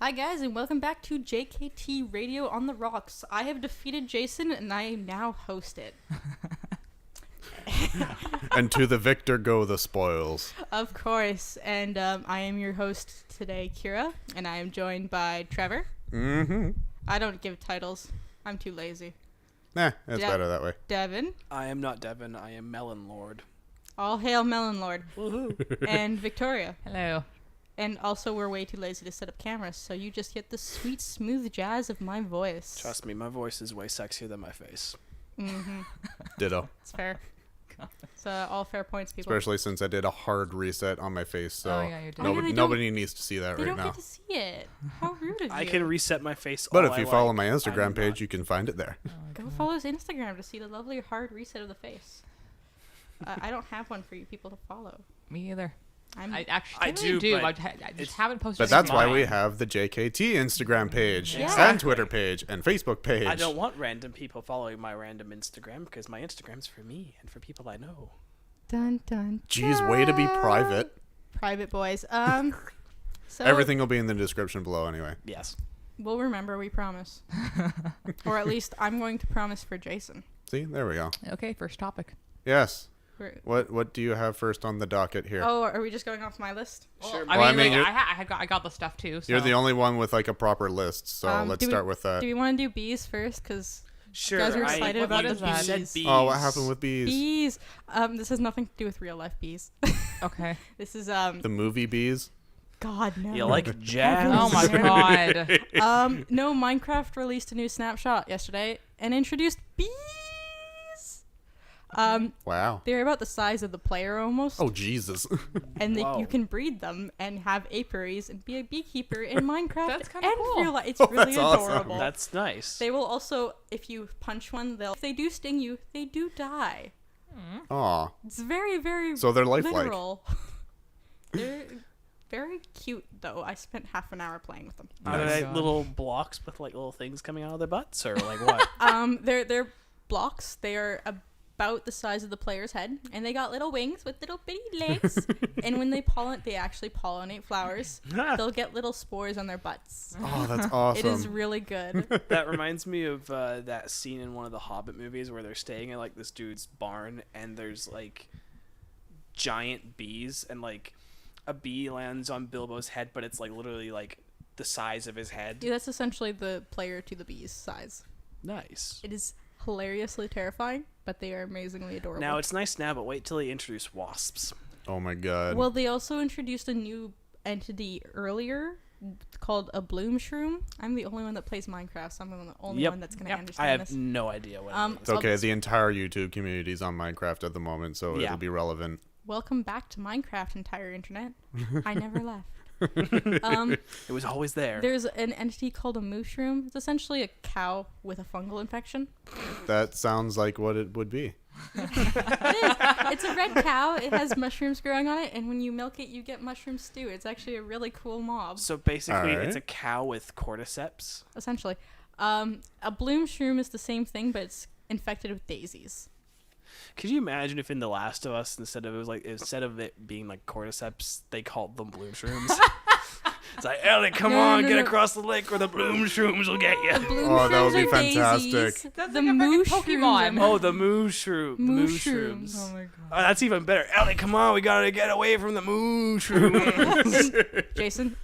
Hi guys, and welcome back to JKT Radio on the Rocks. I have defeated Jason, and I now host it. And to the victor go the spoils. Of course, and I am your host today, Kira, and I am joined by Trevor. Mm-hmm. I don't give titles. I'm too lazy. Nah, it's better that way. Devin. I am not Devin, I am Melon Lord. All hail Melon Lord. Woohoo. And Victoria. Hello. And also, we're way too lazy to set up cameras, so you just get the sweet, smooth jazz of my voice. Trust me, my voice is way sexier than my face. Mm-hmm. Ditto. It's fair. It's all fair points, people. Especially since I did a hard reset on my face, so Oh, yeah, you did. nobody needs to see that They right don't now. get to see it. How rude of you. I can reset my face But all if you I follow like. my I'm Instagram page, not. you can find it there. Go follow his Instagram to see the lovely hard reset of the face. I don't have one for you people to follow. Me either. I I do, do. but I just it's- haven't posted. But that's why anything. we have the JKT Instagram page, Yeah. and Twitter page, and Facebook page. I don't want random people following my random Instagram because my Instagram's for me and for people I know. Dun dun. Jeez, way to be private. Private boys. So Everything will be in the description below anyway. Yes. we'll remember. We promise. Or at least I'm going to promise for Jason. See, there we go. Okay, first topic. Yes. We're- What do you have first on the docket here? Oh, are we just going off my list? Sure. I Well, I mean, mean, like, you're- I got the stuff too. So. You're the only one with like a proper list, so let's do we- start with that. Do we want to do bees first? Because Sure. guys are excited I, about you, the you bees. said bees. Oh, what happened with bees? bees. This has nothing to do with real life bees. Okay. This is The movie bees? God no. You like jazz? Oh my god. No, Minecraft released a new snapshot yesterday and introduced bees. Wow. They're about the size of the player almost, Oh, Jesus. and Whoa. you can breed them and have apiaries and be a beekeeper in Minecraft. That's kinda and cool. real life. It's Oh, really that's awesome. adorable. That's nice. They will also, if you punch one, if they do sting you, they do die. Aw. It's very, very So they're lifelike. literal. They're very cute, though. I spent half an hour playing with them. Are Nice. they God. little blocks with like little things coming out of their butts or like what? They're blocks. They are about the size of the player's head, and they got little wings with little bitty legs. And when they they actually pollinate flowers. They'll get little spores on their butts. Oh, that's awesome. It is really good. That reminds me of that scene in one of the Hobbit movies where they're staying in like this dude's barn and there's like giant bees and like a bee lands on Bilbo's head, but it's like literally like the size of his head. Yeah, that's essentially the player to the bee's size. Nice. It is hilariously terrifying, but they are amazingly adorable. Now it's nice now, but wait till they introduce wasps. Oh my god. Well, they also introduced a new entity earlier called a bloom shroom. I'm the only one that plays Minecraft, so I'm the only Yep. one that's going to Yep. I understand have this. no idea what it It's okay. The entire YouTube community is on Minecraft at the moment, so Yeah. it'll be relevant. Welcome back to Minecraft, entire internet. I never left. is. It was always there. There's an entity called a mushroom. It's essentially a cow with a fungal infection. That sounds like what it would be. It is. It's a red cow. It has mushrooms growing on it, and when you milk it, you get mushroom stew. It's actually a really cool mob. So basically, Alright. it's a cow with cordyceps. Essentially, a bloom shroom is the same thing, but it's infected with daisies. Could you imagine if in The Last of Us, instead of it being like cordyceps, they called them bloom shrooms? It's like, Ellie, come No, on, no, get no. across the lake or the bloom shrooms will get you. Bloom Oh, that would shrooms be are fantastic. daisies. That's The like a freaking mushrooms Pokemon. are- Oh, the mushrooms. Mushrooms. Oh my god. Oh, that's even better. Ellie, come on, we gotta get away from the mushrooms. Jason,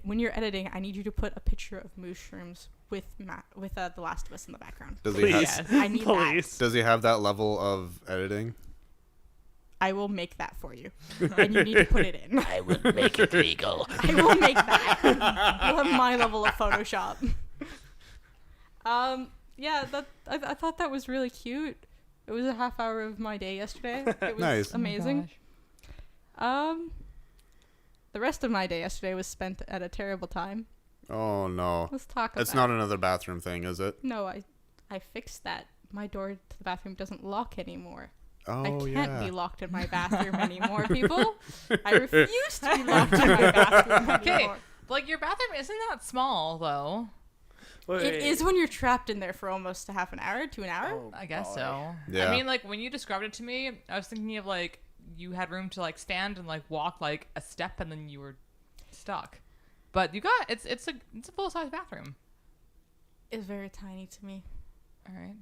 when you're editing, I need you to put a picture of mushrooms with The Last of Us in the background. Does he Please. have, I need that. Please. does he have that level of editing? I will make that for you, and you need to put it in. I will make it legal. I will make that. You'll have my level of Photoshop. Yeah, I thought that was really cute. It was a half hour of my day yesterday. It was Nice. amazing. Oh my The rest of my day yesterday was spent at a terrible time. Oh no. Let's talk about It's not another bathroom thing, is it? No, I fixed that. My door to the bathroom doesn't lock anymore. Oh I can't yeah. be locked in my bathroom anymore, people. I refuse to be locked in my bathroom Okay, anymore. like your bathroom isn't that small though. It is when you're trapped in there for almost a half an hour to an hour. Oh, I guess boy. so. Yeah. I mean, like when you described it to me, I was thinking of like you had room to like stand and like walk like a step, and then you were stuck. But you got it's a full size bathroom. It's very tiny to me. All right.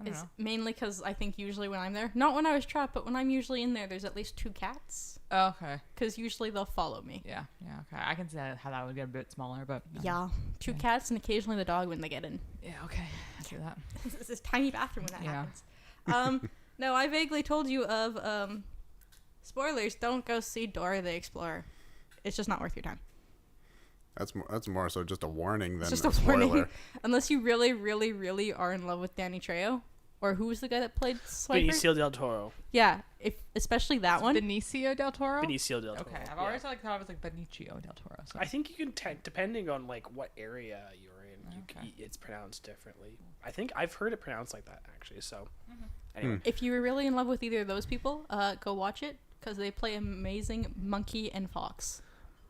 I don't It's know. mainly because I think usually when I'm there, not when I was trapped, but when I'm usually in there, there's at least 2 cats. Oh, okay. Because usually they'll follow me. Yeah. Okay. I can see how that would get a bit smaller, but Yeah. 2 Okay. cats and occasionally the dog when they get in. Yeah. Okay. I see that. It's this tiny bathroom when that Yeah. happens. No, I vaguely told you of spoilers. Don't go see Dora the Explorer. It's just not worth your time. That's more so just a warning than It's just a a spoiler. warning. Unless you really, really, really are in love with Danny Trejo. Or who was the guy that played Swiper? Benicio del Toro. Yeah, especially that one. Benicio del Toro. Benicio del Toro. Okay. I've yeah. always thought it was like Benicio del Toro. So. I think you can depending on like what area you're in, Okay. it's pronounced differently. I think I've heard it pronounced like that actually. So anyway, If you were really in love with either of those people, go watch it because they play amazing monkey and fox,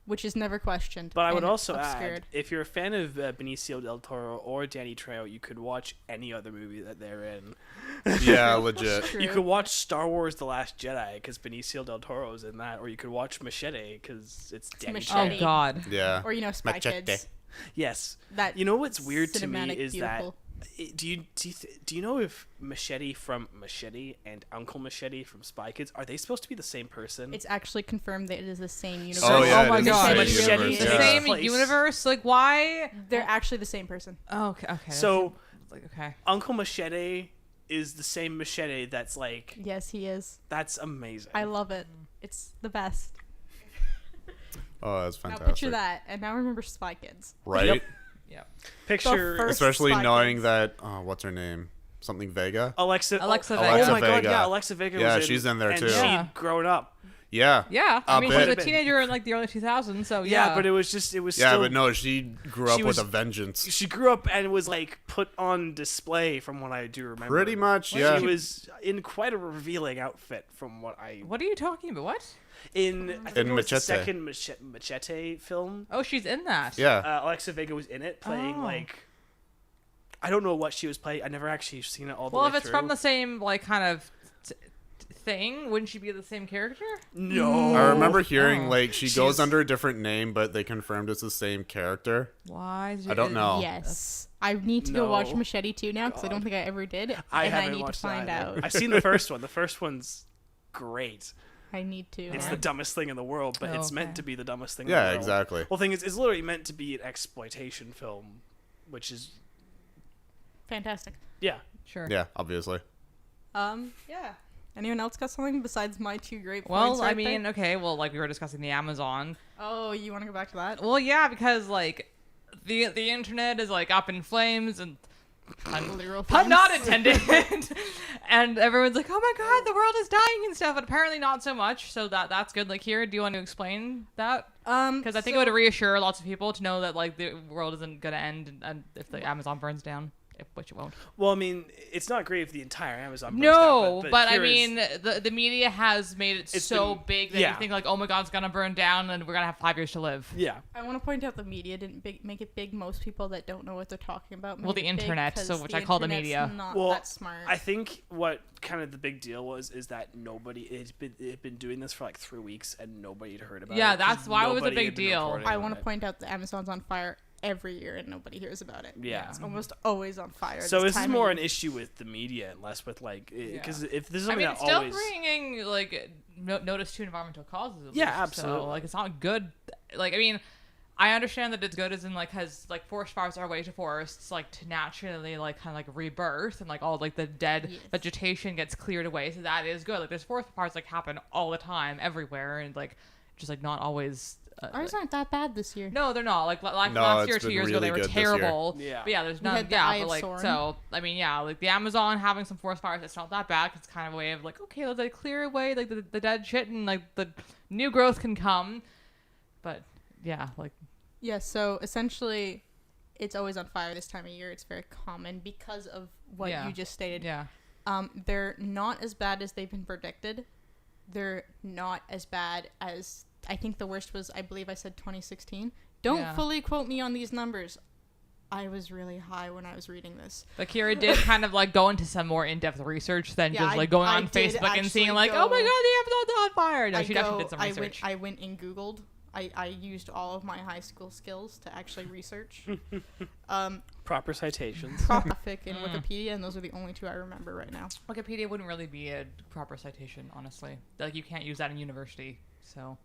which is never questioned. but I would and also obscured. add, if you're a fan of Benicio del Toro or Danny Trejo, you could watch any other movie that they're in. Yeah, legit. True. You could watch Star Wars: The Last Jedi because Benicio del Toro's in that, or you could watch Machete because it's Danny Machete. Trejo. Oh God. Yeah. Or Spy Machete. Kids. Yes. That You know what's weird to me cinematic, is beautiful. that do you know if Machete from Machete and Uncle Machete from Spy Kids are they supposed to be the same person? It's actually confirmed that it is the same universe. Oh, yeah, Oh my it is the God. same Machete universe, is The yeah. same Place. universe. Like why? They're actually the same person. Oh, okay. Okay. So- like okay. Uncle Machete is the same Machete that's like Yes, he is. that's amazing. I love it. It's the best. Oh, that's Now fantastic. picture that, and now remember Spy Kids. Right? Yep. Yeah. Picture The first Especially Spy knowing Kids. that what's her name? Something Vega? Alexa Alexa oh, Vega. Oh Alexa my god, Vega. yeah, Alexa Vega Yeah, was she's in there, and too. she'd Yeah. grown up. Yeah. Yeah. I A mean, bit. she was a teenager in like the early 2000s. So Yeah, but it was Yeah, still but no, she grew up she with was- a vengeance. she grew up and was like put on display from what I do remember. Pretty much, yeah. She was in quite a revealing outfit from what I What are you talking about? What? in I think In it was the Machete. second Machete film. Oh, she's in that. Yeah. Alexa Vega was in it playing Oh. like I don't know what she was playing. I never actually seen it all the Well, way if it's through. from the same like kind of thing, wouldn't she be the same character? No. I remember hearing Oh. like she She's- goes under a different name, but they confirmed it's the same character. Why? I don't know. Yes. I need to go watch No. Machete 2 now because I don't God. think I ever did. I and haven't I need to watched find that either. out. I've seen the first one. The first one's great. I need to. It's yeah. the dumbest thing in the world, but Oh, it's meant okay. to be the dumbest thing in the Yeah, world. exactly. Well, thing is, it's literally meant to be an exploitation film, which is Fantastic. yeah. Sure. Yeah, obviously. Yeah. Anyone else got something besides my 2 great points? Well, I right mean, there? okay. Well, like we were discussing the Amazon. Oh, you want to go back to that? Well, yeah, because like the internet is like up in flames and Literal pun not flames. intended, and everyone's like, "Oh my god, the world is dying and stuff." But apparently not so much. So that's good. Like, here, do you want to explain that? Because I think it would reassure lots of people to know that like the world isn't gonna end and if the Amazon burns down, which it won't. Well, I mean, it's not great if the entire Amazon. burns No, down, but I here is- mean, the media has made it It's so been- big that yeah. you think like, oh my god, it's gonna burn down and we're gonna have 5 years to live. yeah. I want to point out the media didn't make it big. Most people that don't know what they're talking about. Well, made the it big internet, 'cause so which the I call the internet's media. Not Well, that smart. I think what kind of the big deal was is that nobody it had been doing this for like 3 weeks and nobody had heard about Yeah, it. 'cause that's why it was a nobody big had been deal. reporting I on want to it. point out that Amazon's on fire every year and nobody hears about it. Yeah. It's almost always on fire. So this is time of more year. an issue with the media and less with like because Yeah. if this is I something mean, that it's still always bringing like notice to environmental causes. At Yeah, least. absolutely. So, like, it's not good. Like, I mean, I understand that it's good as in like has like forest fires are a way to forests like to naturally like kind of like rebirth and like all like the dead Yes. vegetation gets cleared away. So that is good. Like, there's forest fires like happen all the time everywhere and like just like not always. Ours aren't that bad this year. No, they're not. Like No, last year, it's 2 been years ago, really they were good this year. terrible. Yeah. But yeah, there's We none. had the Yeah, Eye but of like Sauron. so. I mean, yeah, like the Amazon having some forest fires, it's not that bad. 'Cause it's kind of a way of like, okay, let's like clear away like the dead shit and like the new growth can come. But yeah, like Yeah, so essentially, it's always on fire this time of year. It's very common because of what Yeah. you just stated. yeah, They're not as bad as they've been predicted. They're not as bad as I think the worst was. I believe I said 2016. Don't Yeah. fully quote me on these numbers. I was really high when I was reading this. but Kira did kind of like go into some more in-depth research than Yeah, just like going I on did Facebook and seeing actually like, go- oh my god, the Amazon's on fire. No, she actually did some I research. went and Googled I used all of my high school skills to actually research. Proper citations. Traffic and Wikipedia, and those are the only two I remember right now. Wikipedia wouldn't really be a proper citation, honestly. Like, you can't use that in university, so.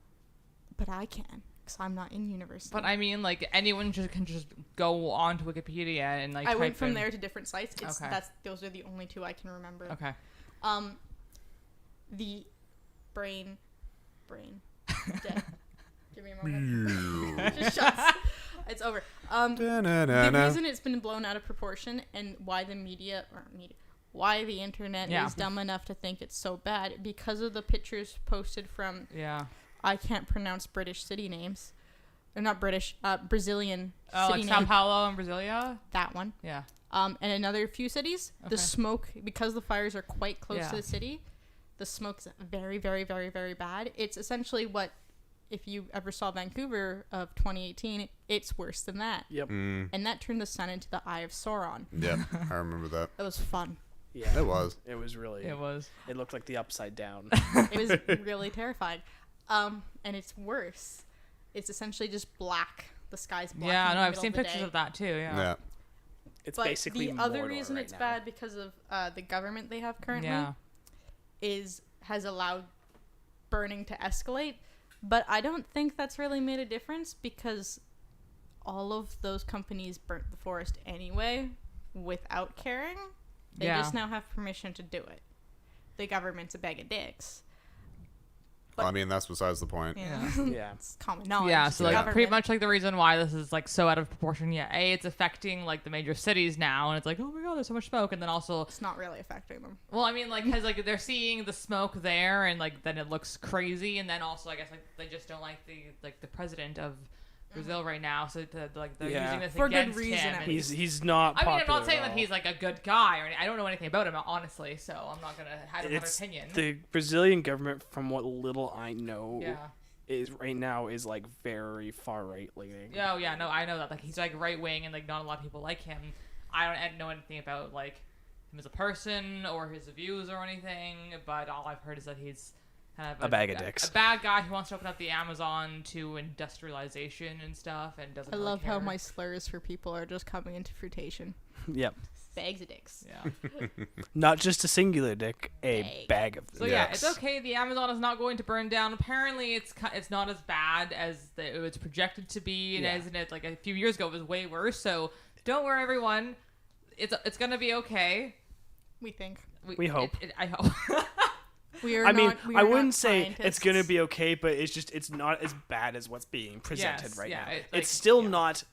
But I can, because I'm not in university. But I mean, like, anyone can just go on to Wikipedia and, like, I type went from in... there to different sites. Okay. Those are the only two I can remember. Okay. The brain dead. Give me a moment. Just shuts. It's over. The reason it's been blown out of proportion and why why the internet is dumb enough to think it's so bad because of the pictures posted from I can't pronounce British city names. They're not British, Brazilian city like Sao Paulo and Brasilia? That one. Yeah. And another few cities. Okay. The smoke, because the fires are quite close to the city, the smoke's very, very, very, very bad. It's essentially what, if you ever saw Vancouver of 2018, it's worse than that. Yep. And that turned the sun into the Eye of Sauron. Yep, I remember that. It was fun. Yeah. It was. It was really. It was. It looked like the Upside Down. It was really terrifying. And it's worse. It's essentially just black. The sky's black. Yeah, no, I've seen pictures of that too, Yeah. It's but basically the other Mordor reason right it's now. bad because of the government they have currently has allowed burning to escalate, but I don't think that's really made a difference because all of those companies burnt the forest anyway without caring. They just now have permission to do it. The government's a bag of dicks. Well, I mean, that's besides the point. Yeah. It's common knowledge. Yeah, so like Government. pretty much like the reason why this is like so out of proportion. Yeah, it's affecting like the major cities now, and it's like, oh my god, there's so much smoke, and then also It's not really affecting them. well, I mean, like, because like they're seeing the smoke there, and like then it looks crazy, and then also I guess like they just don't like the president of Brazil right now, so they're using this For good against reason, him. at and- least. He's not. I mean, I'm popular not saying at that all. he's like a good guy, or I don't know anything about him honestly, so I'm not gonna have an opinion. The Brazilian government, from what little I know, Yeah. is right now is like very far right leaning. Oh yeah, no, I know that. Like he's like right wing, and like not a lot of people like him. I don't know anything about like him as a person or his views or anything, but all I've heard is that he's kind of a bag of dicks. A bad guy who wants to open up the Amazon to industrialization and stuff, and doesn't. I really love how care. my slurs for people are just coming into fruitation. Yep. Bags of dicks. Yeah. Not just a singular dick, a bag of So dicks. yeah, it's okay. The Amazon is not going to burn down. Apparently, it's not as bad as it's projected to be. And isn't it like a few years ago it was way worse? So don't worry, everyone. It's gonna be okay. We think. We hope. I hope. I mean, I wouldn't say it's gonna be okay, but it's not as bad as what's being presented right now. It's still not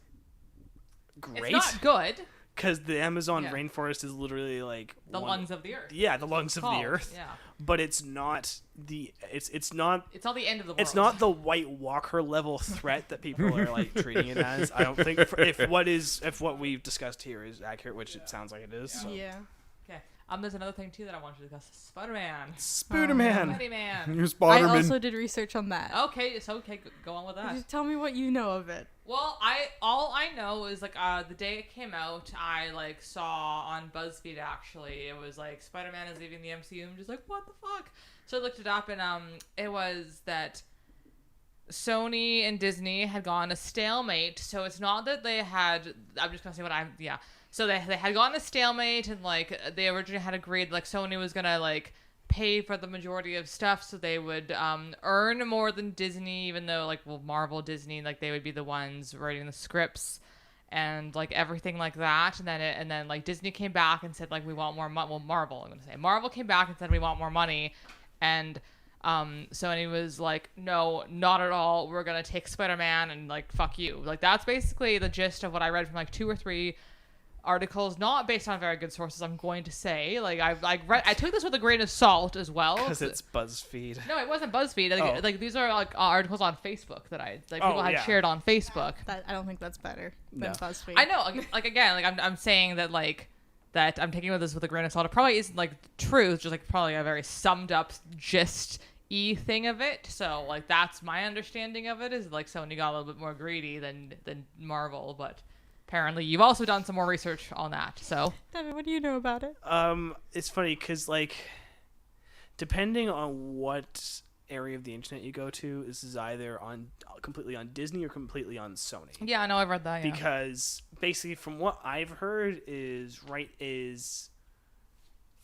great. It's not good. Because the Amazon rainforest is literally like The lungs of the earth. Yeah, the lungs of the earth. Yeah. But it's not it's not It's not the end of the world. It's not the White Walker level threat that people are like treating it as. I don't think if what we've discussed here is accurate, which it sounds like it is. So. Yeah. Okay. There's another thing too that I want to discuss. Spider-Man. Spooderman. Spider-Man. You're I Spider-Man. also did research on that. Okay, so go on with that. Just tell me what you know of it. Well, all I know is like the day it came out, I like saw on BuzzFeed actually it was like Spider-Man is leaving the MCU. I'm just like, what the fuck? So I looked it up, and it was that Sony and Disney had gone a stalemate. So it's not that they had. I'm just gonna say what So they had gone a stalemate, and like they originally had agreed like Sony was gonna like pay for the majority of stuff, so they would earn more than Disney, even though like Marvel, Disney, like they would be the ones writing the scripts and like everything like that. And then like Disney came back and said like we want more money. Well, Marvel came back and said we want more money, and Sony was like, no, not at all. We're gonna take Spider-Man and like fuck you. Like that's basically the gist of what I read from like 2 or 3 articles, not based on very good sources, I'm going to say. Like I took this with a grain of salt as well. Because it's BuzzFeed. No, it wasn't BuzzFeed. Like these are like articles on Facebook that people had shared on Facebook. I don't think that's better than BuzzFeed. I know. Like again, like I'm saying that like that I'm taking this with a grain of salt. It probably isn't like true. It's just like probably a very summed up gist-y thing of it. So like that's my understanding of it, is like Sony got a little bit more greedy than Marvel, but apparently you've also done some more research on that. So Devin, what do you know about it? It's funny because like depending on what area of the internet you go to, this is either on completely on Disney or completely on Sony. Yeah, I know, I've read that. Yeah. Because basically, from what I've heard,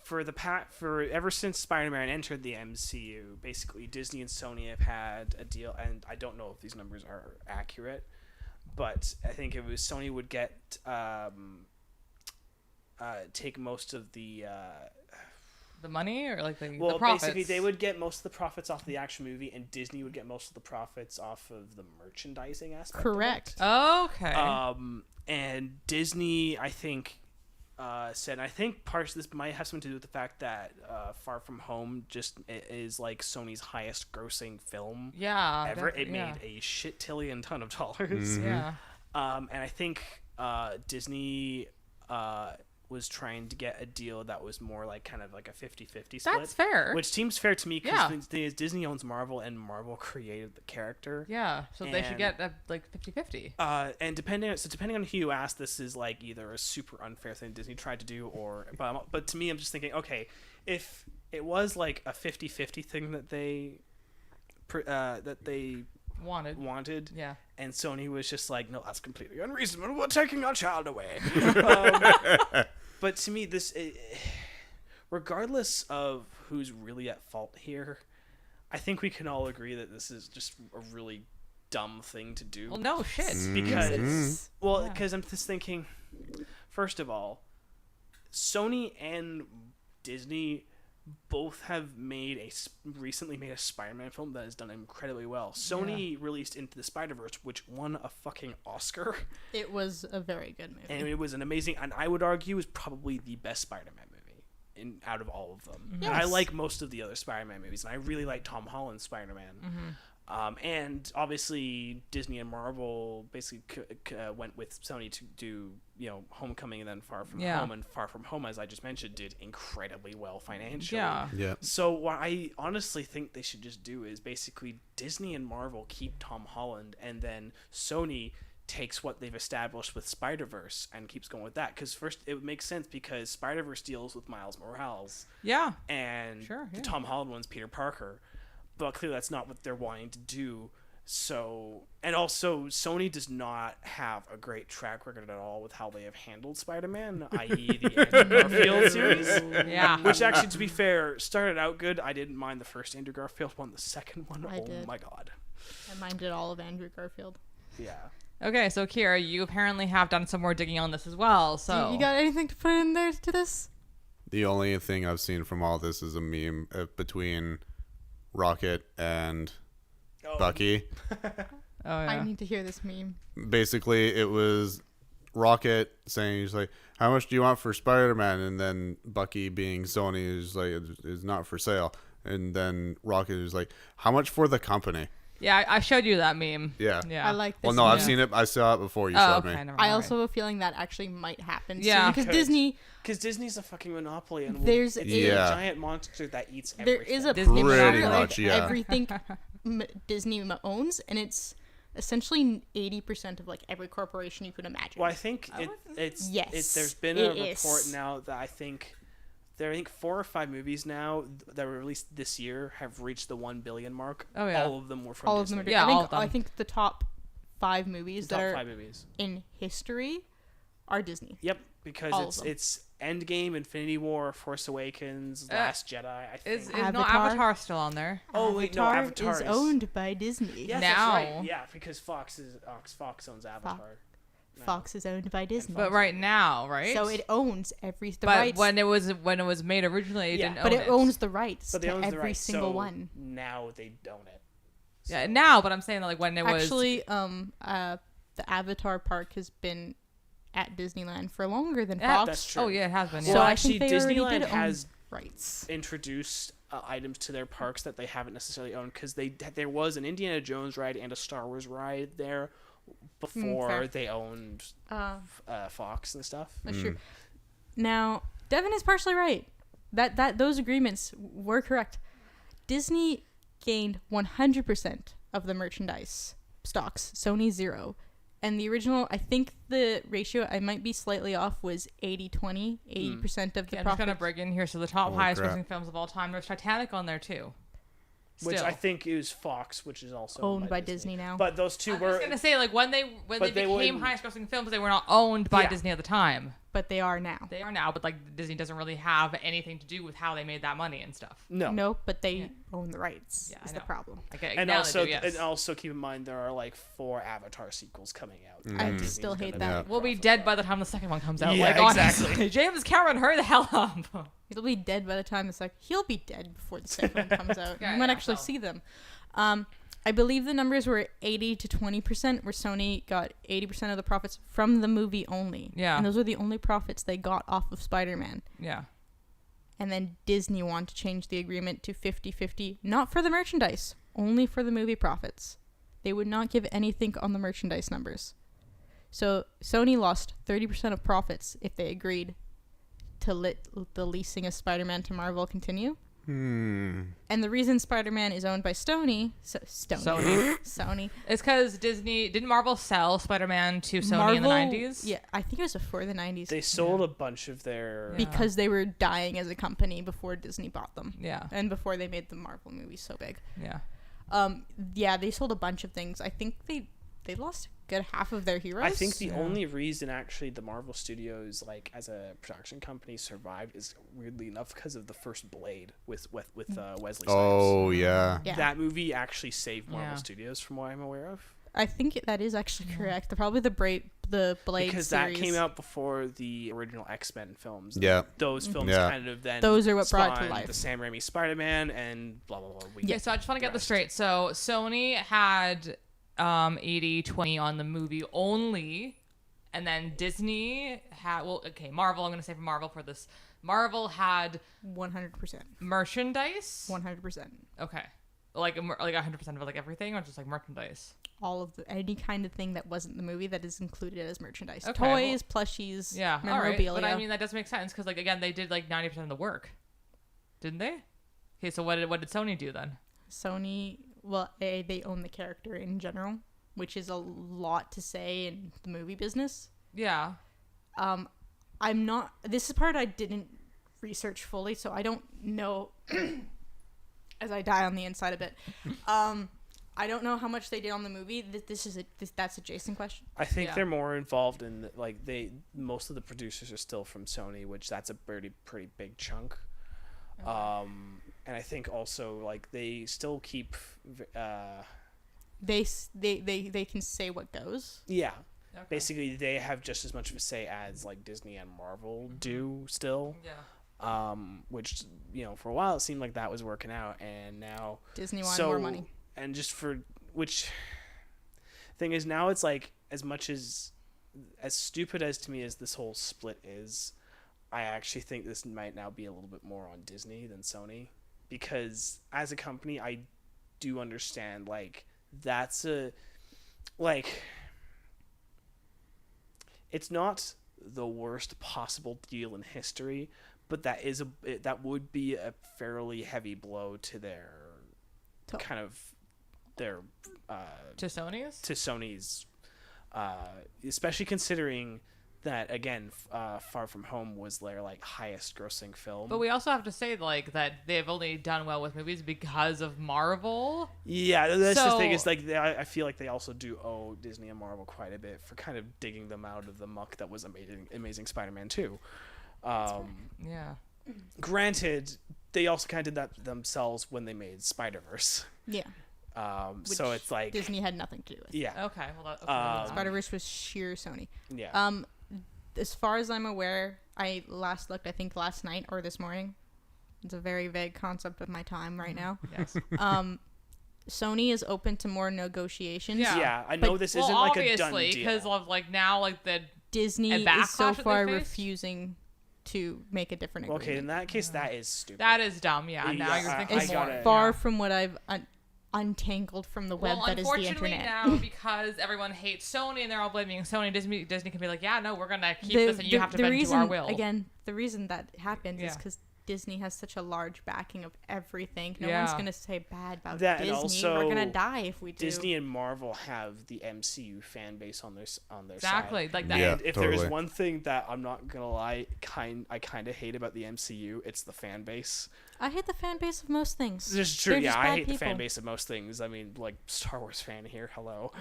for ever since Spider-Man entered the MCU, basically Disney and Sony have had a deal, and I don't know if these numbers are accurate, but I think it was Sony would get take most of the money, or like the profits? Basically they would get most of the profits off the action movie, and Disney would get most of the profits off of the merchandising aspect. Correct. Okay. And Disney, I think, said, I think part of this might have something to do with the fact that Far From Home just is like Sony's highest grossing film ever. It made a shit-tillion ton of dollars. Mm-hmm. Yeah. And I think Disney was trying to get a deal that was more like kind of like a 50-50 split. That's fair. Which seems fair to me because Disney owns Marvel, and Marvel created the character. Yeah, so they should get like 50-50. And depending on who you ask, this is like either a super unfair thing Disney tried to do, or but to me, I'm just thinking, okay, if it was like a 50-50 thing that they wanted, yeah, and Sony was just like, no, that's completely unreasonable. We're taking our child away. But to me, regardless of who's really at fault here, I think we can all agree that this is just a really dumb thing to do. Well, no shit. Because I'm just thinking, first of all, Sony and Disney both have recently made a Spider-Man film that has done incredibly well. Sony released Into the Spider-Verse, which won a fucking Oscar. It was a very good movie. And it was an amazing, and I would argue is probably the best Spider-Man movie out of all of them. Yes. And I like most of the other Spider-Man movies, and I really like Tom Holland's Spider-Man. Mm-hmm. And obviously Disney and Marvel basically went with Sony to do, Homecoming and then Far From Home, and Far From Home, as I just mentioned, did incredibly well financially. Yeah. So what I honestly think they should just do is basically Disney and Marvel keep Tom Holland, and then Sony takes what they've established with Spider-Verse and keeps going with that. Because first, it would make sense because Spider-Verse deals with Miles Morales. Yeah. And the Tom Holland one's Peter Parker. But clearly that's not what they're wanting to do. So, and also Sony does not have a great track record at all with how they have handled Spider-Man, i.e. the Andrew Garfield series. Yeah. Which actually, to be fair, started out good. I didn't mind the first Andrew Garfield one. The second one, my God. I minded all of Andrew Garfield. Yeah. Okay, so Kira, you apparently have done some more digging on this as well. So you got anything to put in there to this? The only thing I've seen from all this is a meme between Rocket and Bucky. I need to hear this meme. Basically, it was Rocket saying, he's like, how much do you want for Spider-Man? And then Bucky, being Sony, is like, it's not for sale. And then Rocket is like, how much for the company? Yeah, I showed you that meme. Yeah. I like this. Well, no, I've seen it. I saw it before you showed me. I also have a feeling that actually might happen. Yeah. Because Disney's a fucking monopoly, and there's a giant monster that eats everything. There is a Disney pretty monopoly much, of everything Disney owns, and it's essentially 80% of like every corporation you could imagine. Well, I think there's been a report now that I think 4 or 5 movies now that were released this year have reached the 1 billion mark. Oh yeah, all of them were from Disney. I think the top 5 movies that are in history are Disney. Yep, because it's Endgame, Infinity War, Force Awakens, Last Jedi. I think. Is no Avatar still on there? Oh wait, no, Avatar is owned by Disney. Yes, now. That's right. Yeah, because Fox owns Avatar. Fox is owned by Disney. But right now, right? So it owns the but rights. when it was made originally, it didn't own it. But it owns the rights to owns every single one. Now they own it. So. Yeah, now, but I'm saying that like when it was actually, the Avatar park has been at Disneyland for longer than Fox. That's true. Oh yeah, it has been. So Yeah. actually, Disneyland has rights introduced items to their parks that they haven't necessarily owned, because there was an Indiana Jones ride and a Star Wars ride there before they owned Fox and stuff. That's true. Now, Devin is partially right. That those agreements were correct. Disney gained 100% of the merchandise stocks. Sony 0. And the original, I think the ratio, I might be slightly off, was 80-20. 80% of the I'm profit. just gonna break in here. So the top highest grossing films of all time, there's Titanic on there too. which Still. I think is Fox, which is also Owned by Disney now. But those two I were. was gonna say, like, when they became wouldn't- highest grossing films, they were not owned by Yeah. Disney at the time. But they are now. They are now, but like Disney doesn't really have anything to do with how they made that money and stuff. No. Nope, but they own the rights. Yeah, is I the know. problem. Okay, And now also, they do, yes. and also keep in mind there are like 4 Avatar sequels coming out. I Disney's still hate gonna that. make We'll be profit dead from. by the time the second one comes out. Yeah, like, exactly. honestly. James Cameron, hurry the hell up. It'll be dead by the time the second. He'll be dead before the second one comes out. Yeah, You might yeah, actually so. see them. I believe the numbers were 80 to 20%, where Sony got 80% of the profits from the movie only. Yeah. And those were the only profits they got off of Spider-Man. Yeah. And then Disney wanted to change the agreement to 50-50, not for the merchandise, only for the movie profits. They would not give anything on the merchandise numbers. So Sony lost 30% of profits if they agreed to let the leasing of Spider-Man to Marvel continue. And the reason Spider-Man is owned by Sony. It's because Disney didn't Marvel sell Spider-Man to Sony in the 90s. Yeah, I think it was before the 90s. They sold a bunch of their. Because they were dying as a company before Disney bought them. Yeah. And before they made the Marvel movies so big. Yeah. Yeah, they sold a bunch of things. I think they lost a good half of their heroes. I think the only reason actually the Marvel Studios, like as a production company, survived is weirdly enough because of the first Blade with Wesley Snipes. Oh yeah. Yeah. That movie actually saved Marvel Yeah. Studios, from what I'm aware of. I think that is actually correct. Probably the Blade Because series. that came out before the original X-Men films. Yeah. Those films Yeah. kind of then Those are what brought it to spawned life. the Sam Raimi Spider-Man and blah blah blah. Yeah, so I just want to get this straight. So Sony had 80-20 on the movie only, and then Disney had, well, okay, Marvel, I'm going to say for Marvel for this. Marvel had 100%. merchandise. 100%. Okay. Like 100% of like everything, or just like merchandise? All of any kind of thing that wasn't the movie that is included as merchandise. Okay, Toys, plushies, Yeah, all right. memorabilia. But I mean, that does make sense because, like, again, they did like 90% of the work, didn't they? Okay, so what did Sony do then? Sony, well, they own the character in general, which is a lot to say in the movie business. Yeah. I'm not. This is part I didn't research fully, so I don't know. As I die on the inside a bit, I don't know how much they did on the movie. That's a Jason question. I think Yeah. they're more involved in most of the producers are still from Sony, which that's a pretty big chunk. And I think also like they still keep They can say what goes. yeah. Okay. Basically, they have just as much of a say as like Disney and Marvel do still. Yeah. Which for a while it seemed like that was working out, and now Disney wanted more money. And just for which thing is now it's like as much as stupid as to me as this whole split is, I actually think this might now be a little bit more on Disney than Sony, because as a company I do understand like that's it's not the worst possible deal in history, but that would be a fairly heavy blow to their kind of their To Sony's? to Sony's, especially considering that again, Far From Home was their like highest grossing film. But we also have to say like that they've only done well with movies because of Marvel. Yeah, that's the thing. So- Is like I feel like they also do owe Disney and Marvel quite a bit for kind of digging them out of the muck that was Amazing Spider-Man 2. Yeah. Granted, they also kind of did that themselves when they made Spider-Verse. Yeah. So it's like Disney had nothing to do with. yeah, Okay. Well, that, okay. Spider-Verse was sheer Sony. yeah. As far as I'm aware, I last looked, I think last night or this morning. It's a very vague concept of my time right now. Yes. Sony is open to more negotiations. Yeah. Yeah, I know But- this Well, isn't like a done obviously, because deal. of like now, like the Disney And is so backlash that they far faced? refusing to make a different agreement. Okay, in that case, that is stupid. that is dumb. Yeah. Now Yeah, you're I thinking It's more. gotta- far yeah. from what I've untangled from the web Well, that is the unfortunately internet. now, because everyone hates Sony and they're all blaming Sony, Disney can be like, yeah, no, we're gonna keep this, and you have to bend to our will. Again, the reason that happened is Yeah. because Disney has such a large backing of everything. No Yeah. one's gonna say bad about That, and Disney. also We're gonna die if we do. Disney and Marvel have the MCU fan base on their Exactly. side. Like that. Yeah. And if there is totally. one thing that I'm not gonna lie, I kind of hate about the MCU, it's the fan base. I hate the fan base of most things. This is true. They're Yeah, just I bad hate the fan people. base of most things. I mean, like Star Wars fan here, hello.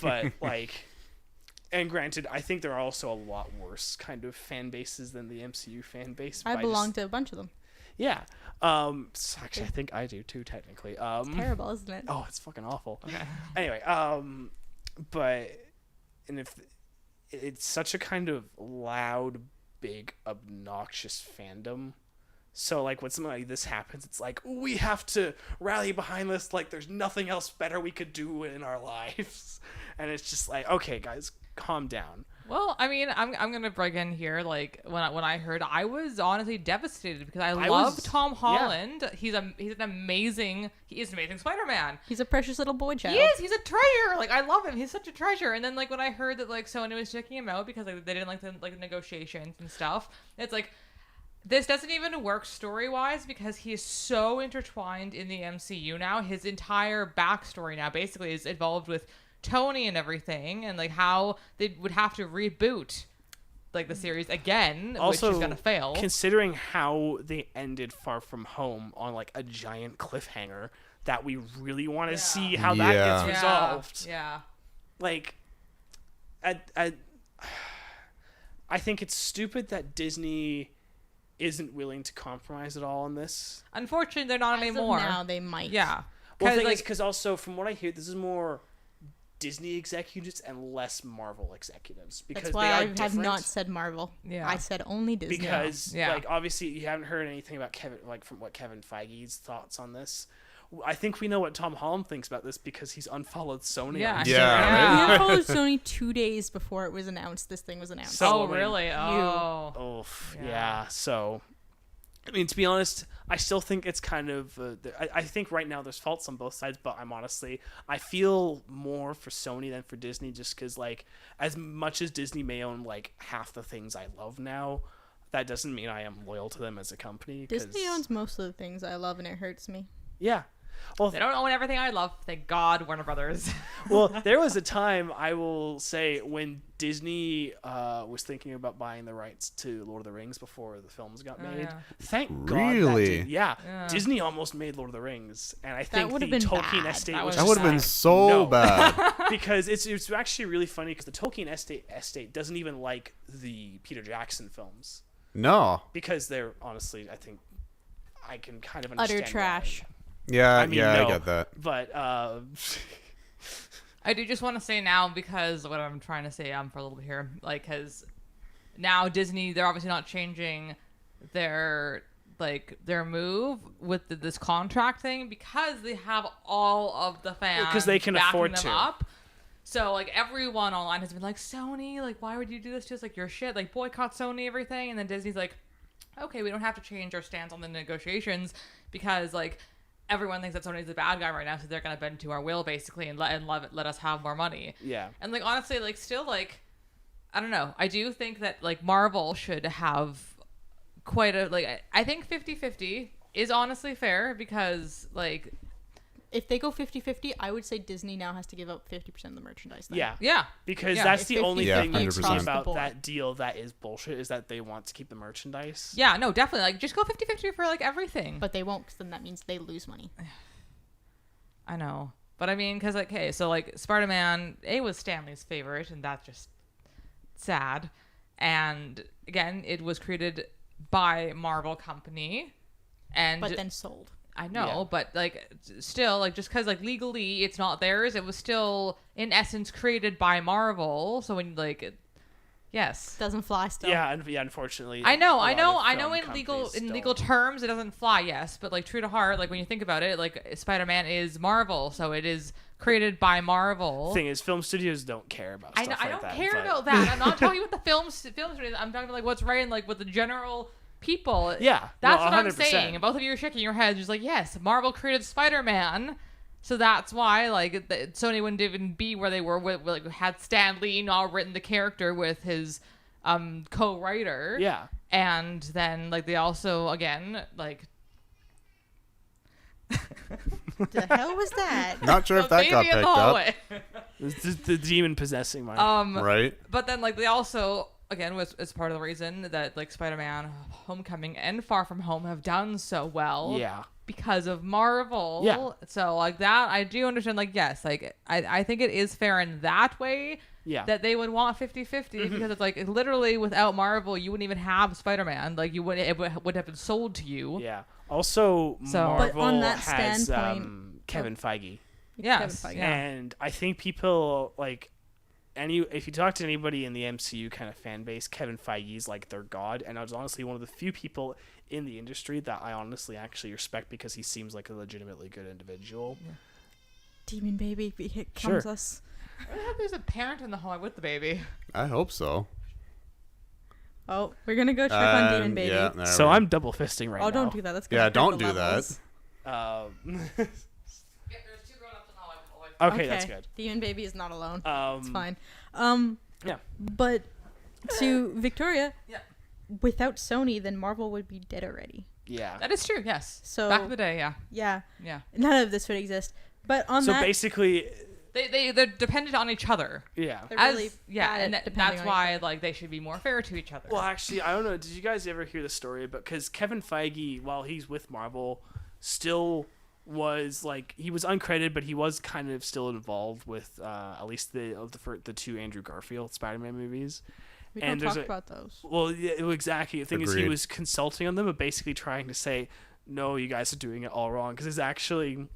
But like, and granted, I think there are also a lot worse kind of fan bases than the MCU fan base. I but belong just- to a bunch of them. Yeah. Actually, I think I do too, technically. It's terrible, isn't it? Oh, it's fucking awful. Okay. Anyway, but and if it's such a kind of loud, big, obnoxious fandom. So like when something like this happens, it's like we have to rally behind this. Like there's nothing else better we could do in our lives, and it's just like, okay, guys, calm down. Well, I mean, I'm gonna break in here. Like when I heard, I was honestly devastated because I love Tom Holland. He's an amazing Spider-Man. He's a precious little boy child. He is. He's a treasure. Like I love him. He's such a treasure. And then like when I heard that like Sony was checking him out because like they didn't like the negotiations and stuff, it's like this doesn't even work story-wise because he is so intertwined in the MCU now. His entire backstory now basically is involved with Tony and everything, and like how they would have to reboot like the series again, Also, which is gonna fail. Considering how they ended Far From Home on like a giant cliffhanger that we really want to see how that Yeah. gets resolved. Yeah. Like, I think it's stupid that Disney isn't willing to compromise at all on this. Unfortunately, they're not As of anymore. now, they might. Yeah. Well, the thing like, is, because also from what I hear, this is more Disney executives and less Marvel executives because That's why they are I have different. not said Marvel. Yeah. I said only Disney. Because Yeah. like obviously you haven't heard anything about from what Kevin Feige's thoughts on this. I think we know what Tom Holland thinks about this because he's unfollowed Sony. Yeah. on Yeah, We followed Sony 2 days before it was announced. This thing was announced. So- oh, I mean, really? Oh. Oof, Yeah. yeah. So, I mean, to be honest, I still think it's kind of. I think right now there's faults on both sides, but I feel more for Sony than for Disney, just because like as much as Disney may own like half the things I love now, that doesn't mean I am loyal to them as a company. 'Cause, Disney owns most of the things I love, and it hurts me. Yeah. Well, They don't own everything I love. Thank God, Warner Brothers. well, there was a time, I will say, when Disney was thinking about buying the rights to Lord of the Rings before the films got made. yeah. Thank God. That Really? yeah. Yeah. Disney almost made Lord of the Rings, and I think the would've been Tolkien bad. estate That was That was would have been like, so no. bad. because it's actually really funny because the Tolkien estate doesn't even like the Peter Jackson films No. because they're honestly, I think I can kind of Utter understand trash. why. Yeah, I mean, yeah, no, I get that. But I do just want to say now, because what I'm trying to say for a little bit here, like, because now Disney, they're obviously not changing their move with this contract thing because they have all of the fans because they can backing afford them to. up. So like everyone online has been like, Sony, like why would you do this to us? Like your shit, like boycott Sony, everything. And then Disney's like, okay, we don't have to change our stance on the negotiations because like everyone thinks that Sony's the bad guy right now, so they're gonna bend to our will basically and let us have more money. Yeah. And like honestly, like still like I don't know. I do think that like Marvel should have quite a like I think 50-50 is honestly fair because like If they go 50-50, I would say Disney now has to give up 50% of the merchandise. Then. Yeah. Because Yeah. that's If the they're only 50-50 thing you see across the about board. that deal that is bullshit is that they want to keep the merchandise. yeah, no, definitely like just go 50-50 for like everything. But they won't, because then that means they lose money. I know. But I mean, because like, hey, so like Spider-Man, was Stanley's favorite, and that's just sad. And again, it was created by Marvel Company, and But then sold. I know, Yeah. but like still, like just because like legally it's not theirs, it was still in essence created by Marvel. So when like, yes. Doesn't fly still. Yeah, unfortunately. I know. a lot of In film legal companies terms, it doesn't fly. Yes, but like true to heart, like when you think about it, like Spider-Man is Marvel, so it is created by Marvel. Thing is, film studios don't care about I stuff know. I like don't that. care but- about that. I'm not talking about the film studios. I'm talking about like what's right and like with the general people. Yeah, that's no, what I'm 100%. saying. And both of you are shaking your heads, just like yes, Marvel created Spider-Man. So that's why, like, Sony wouldn't even be where they were. With like, had Stan Lee not written the character with his co-writer. Yeah. And then like they also again like. The hell was that? Not sure if that got picked up. The demon possessing my. Right. But then like they also again was part of the reason that like Spider-Man, Homecoming, and Far From Home have done so well. Yeah. Because of Marvel. Yeah. So like that I do understand. Like yes, like I think it is fair in that way. Yeah. That they would want 50-50 because it's like literally without Marvel you wouldn't even have Spider-Man. Like you wouldn't, it would have been sold to you. Yeah. Also, Marvel but on that has standpoint, Kevin Feige. Yes. Kevin Feige. Yeah. And I think people like if you talk to anybody in the MCU kind of fan base, Kevin Feige is like their god, and I was honestly one of the few people in the industry that I honestly actually respect because he seems like a legitimately good individual. Yeah. Demon baby Sure. comes us. I hope there's a parent in the home with the baby. I hope so. Oh, we're gonna go check on Demon Baby. Yeah, So I'm double fisting right now. Oh, don't do that. That's gonna Yeah, affect don't the do levels. that. There's 2 grown-ups in the home. Okay, that's good. Demon Baby is not alone. It's fine. Yeah. But to Victoria, Yeah. without Sony, then Marvel would be dead already. Yeah. That is true. Yes. So Back in the day, yeah. Yeah. Yeah. None of this would exist. But on So that, basically, They're dependent on each other. yeah. they're really yeah, bad and at depending that's on why like they should be more fair to each other. Well, actually, I don't know. Did you guys ever hear the story? But because Kevin Feige, while he's with Marvel, still was like he was uncredited, but he was kind of still involved with at least the 2 Andrew Garfield Spider-Man movies. we and don't talk there's about those. Well, yeah, exactly. The thing is, he Agreed. was consulting on them, but basically trying to say, no, you guys are doing it all wrong. Because it's actually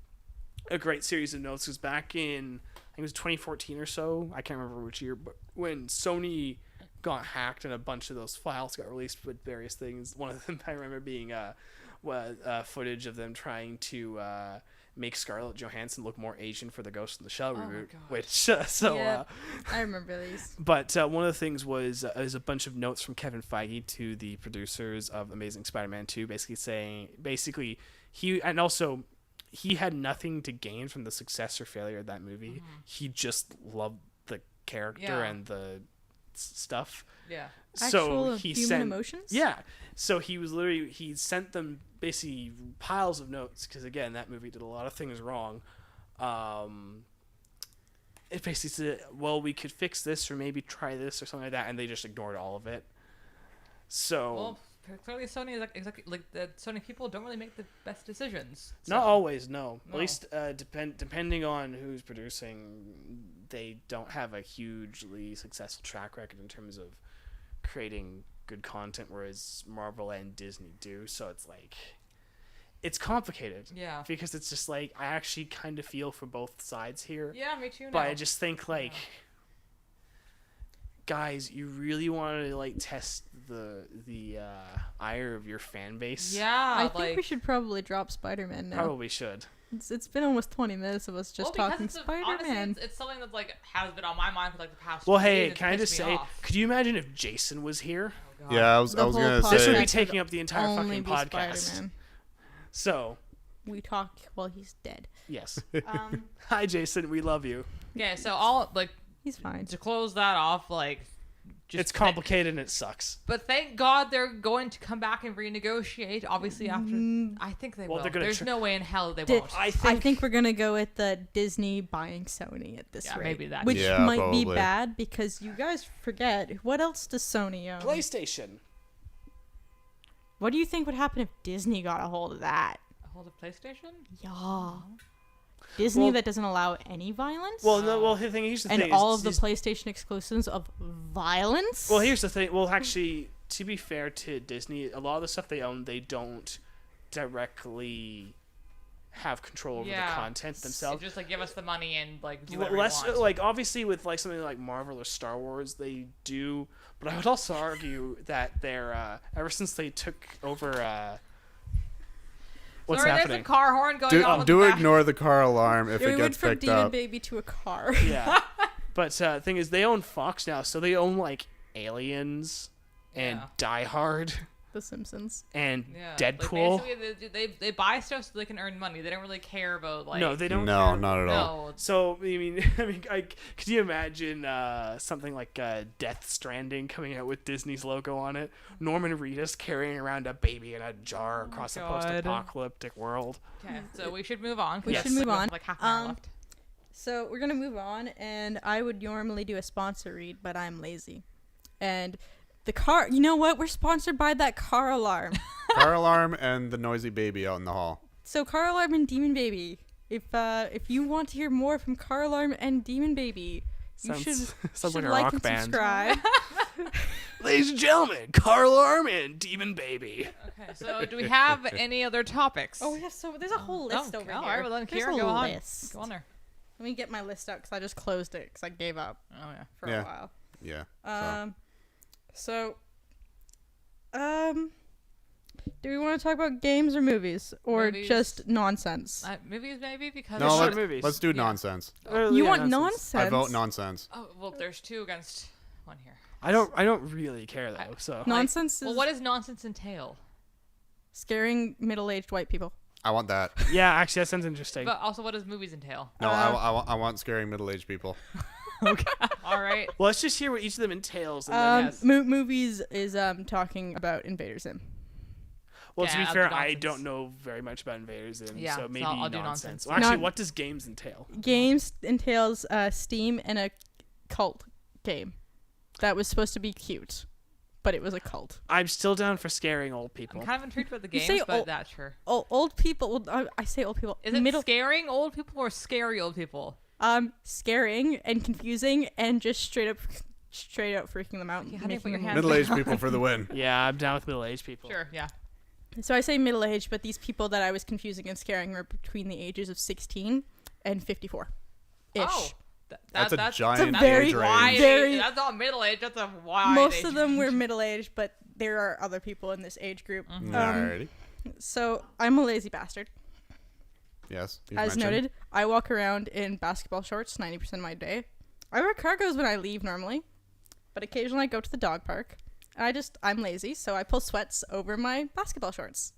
a great series of notes. Because back in, I think it was 2014 or so, I can't remember which year, but when Sony got hacked and a bunch of those files got released with various things, one of them I remember being footage of them trying to make Scarlett Johansson look more Asian for the Ghost in the Shell reboot. Which Yeah, I remember these. But one of the things was a bunch of notes from Kevin Feige to the producers of Amazing Spider-Man 2, basically saying he had nothing to gain from the success or failure of that movie. Mm-hmm. He just loved the character and the stuff. Yeah. So Actual human emotions? Yeah. So he sent them basically piles of notes because again that movie did a lot of things wrong. It basically said, well, we could fix this or maybe try this or something like that, and they just ignored all of it. So Well, clearly Sony is like the Sony people don't really make the best decisions. not always, no. No. At least depending on who's producing, they don't have a hugely successful track record in terms of creating good content, whereas Marvel and Disney do. So it's like it's complicated. Yeah. Because it's just like I actually kind of feel for both sides here. Yeah, me too. But I just think like guys, you really want to like test the ire of your fan base? Yeah, I think we should probably drop Spider-Man now. Probably should. It's been almost 20 minutes of us just talking Spider-Man. Honestly, it's something that's like has been on my mind for like the past. Well, 2 hey, days. It's can I pissed just me say, off. could you imagine if Jason was here? Oh, God. Yeah, I was The gonna whole This would say. be taking up the entire Only fucking be podcast. Spider-Man. So, We talk while he's dead. yes. Um, Hi, Jason. We love you. Okay, so all like he's fine. to close that off, like just It's complicated and it sucks. But thank God they're going to come back and renegotiate. Obviously, after I think they Well, will. they're gonna There's no way in hell they Di- won't. I I think we're gonna go with the Disney buying Sony at this Yeah, rate, maybe that. which Yeah, might be probably. bad because you guys forget what else does Sony own? PlayStation. What do you think would happen if Disney got a hold of that? Hold a PlayStation? Yeah, Disney Well- that doesn't allow any violence. Well, no, well, the thing, here's the and thing. all is, of the PlayStation exclusives of violence. Well, here's the thing. Well, actually, to be fair to Disney, a lot of the stuff they own, they don't directly have control over the content themselves. Just like give us the money and like do Well, whatever less you want. like obviously with like something like Marvel or Star Wars, they do. But I would also argue that they're ever since they took over. What's Sorry, happening? there's a car horn going on. With Do the back. ignore the car alarm if Yeah, it we went gets from picked Demon up. Baby to a car. Yeah, but the thing is, they own Fox now, so they own like Aliens and Yeah. Die Hard. The Simpsons. and Yeah. Deadpool. Like basically, they buy stuff so they can earn money. They don't really care about like. No, they don't. No, care. not at all. No. So could you imagine something like Death Stranding coming out with Disney's logo on it? Norman Reedus carrying around a baby in a jar across a God. post-apocalyptic world. Okay, so we should move on. We should move on. Like half an hour left. So we're gonna move on, and I would normally do a sponsor read, but I'm lazy. And the car, you know what? We're sponsored by that car alarm. Car alarm and the noisy baby out in the hall. So car alarm and Demon Baby. If you want to hear more from Car Alarm and Demon Baby, you should Sounds like a like rock and band. subscribe. Ladies and gentlemen, Car Alarm and Demon Baby. Okay, so do we have any other topics? Oh, yeah. So there's a whole list over here. All right, well then, There's Kira, a go on. list. Go on there. Let me get my list up because I just closed it because I gave up Oh yeah. for Yeah. a while. Yeah. Do we want to talk about games or movies or Movies. just nonsense? Movies maybe because. No, Sure, let's, movies. let's do Yeah. nonsense. You want nonsense? I vote nonsense. Oh well, there's 2 against 1 here. I don't really care though. So Nonsense is Well, what does nonsense entail? scaring middle-aged white people. I want that. yeah, actually that sounds interesting. But also, what does movies entail? No, I want scaring middle-aged people. All right. Well, let's just hear what each of them entails. And then, Yes. Movies is talking about Invader Zim. well, to Yeah, be I'll fair, do I nonsense. don't know very much about Invaders, and Yeah, so so maybe I'll do nonsense. nonsense. Well, actually, Not- what does games entail? Games entails Steam and a cult game that was supposed to be cute, but it was a cult. I'm still down for scaring old people. I'm kind of intrigued about the You games, say but old- that's sure. Old people. Well, I say old people. Is it scaring old people or scary old people? Scaring and confusing and just straight up freaking them out. Okay, and how do you making put your them hands mad. Middle-aged people for the win. Yeah, I'm down with middle-aged people. Sure. Yeah. So I say middle aged, but these people that I was confusing and scaring were between the ages of 16 and 54 ish. Oh. That's a giant That's a very age range. wide Very- age. That's not middle age. That's a wide Most age of them were range. middle aged, but there are other people in this age group. Alrighty. So I'm a lazy bastard. Yes. you've As mentioned. noted, I walk around in basketball shorts 90% of my day. I wear cargos when I leave normally, but occasionally I go to the dog park. And I'm lazy, so I pull sweats over my basketball shorts.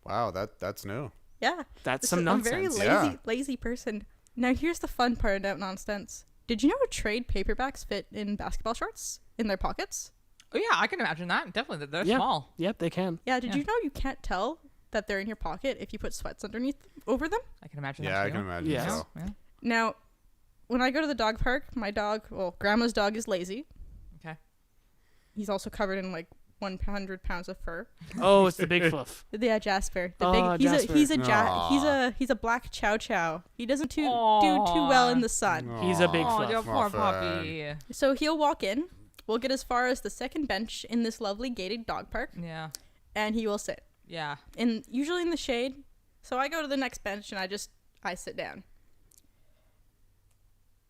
Wow, that's new. Yeah. That's some I'm a very nonsense. lazy, Yeah. lazy person. Now here's the fun part about nonsense. Did you know trade paperbacks fit in basketball shorts in their pockets? Oh yeah, I can imagine that. Definitely, they're Yeah. small. Yep, they can. Yeah, did Yeah. you know you can't tell that they're in your pocket if you put sweats underneath over them? I can imagine. Yeah, that I too. can imagine Yes. so. Yeah. Now, when I go to the dog park, my dog, well, grandma's dog is lazy. Okay. He's also covered in like 100 pounds of fur. Oh, it's the big fluff. Yeah, Jasper. The Oh, big. Jasper. He's a black chow chow. He doesn't do too well in the sun. He's a big Oh, fluff. your poor Muffin. puppy. So he'll walk in. We'll get as far as the second bench in this lovely gated dog park, Yeah. and he will sit. Yeah. Usually in the shade. So I go to the next bench and I sit down.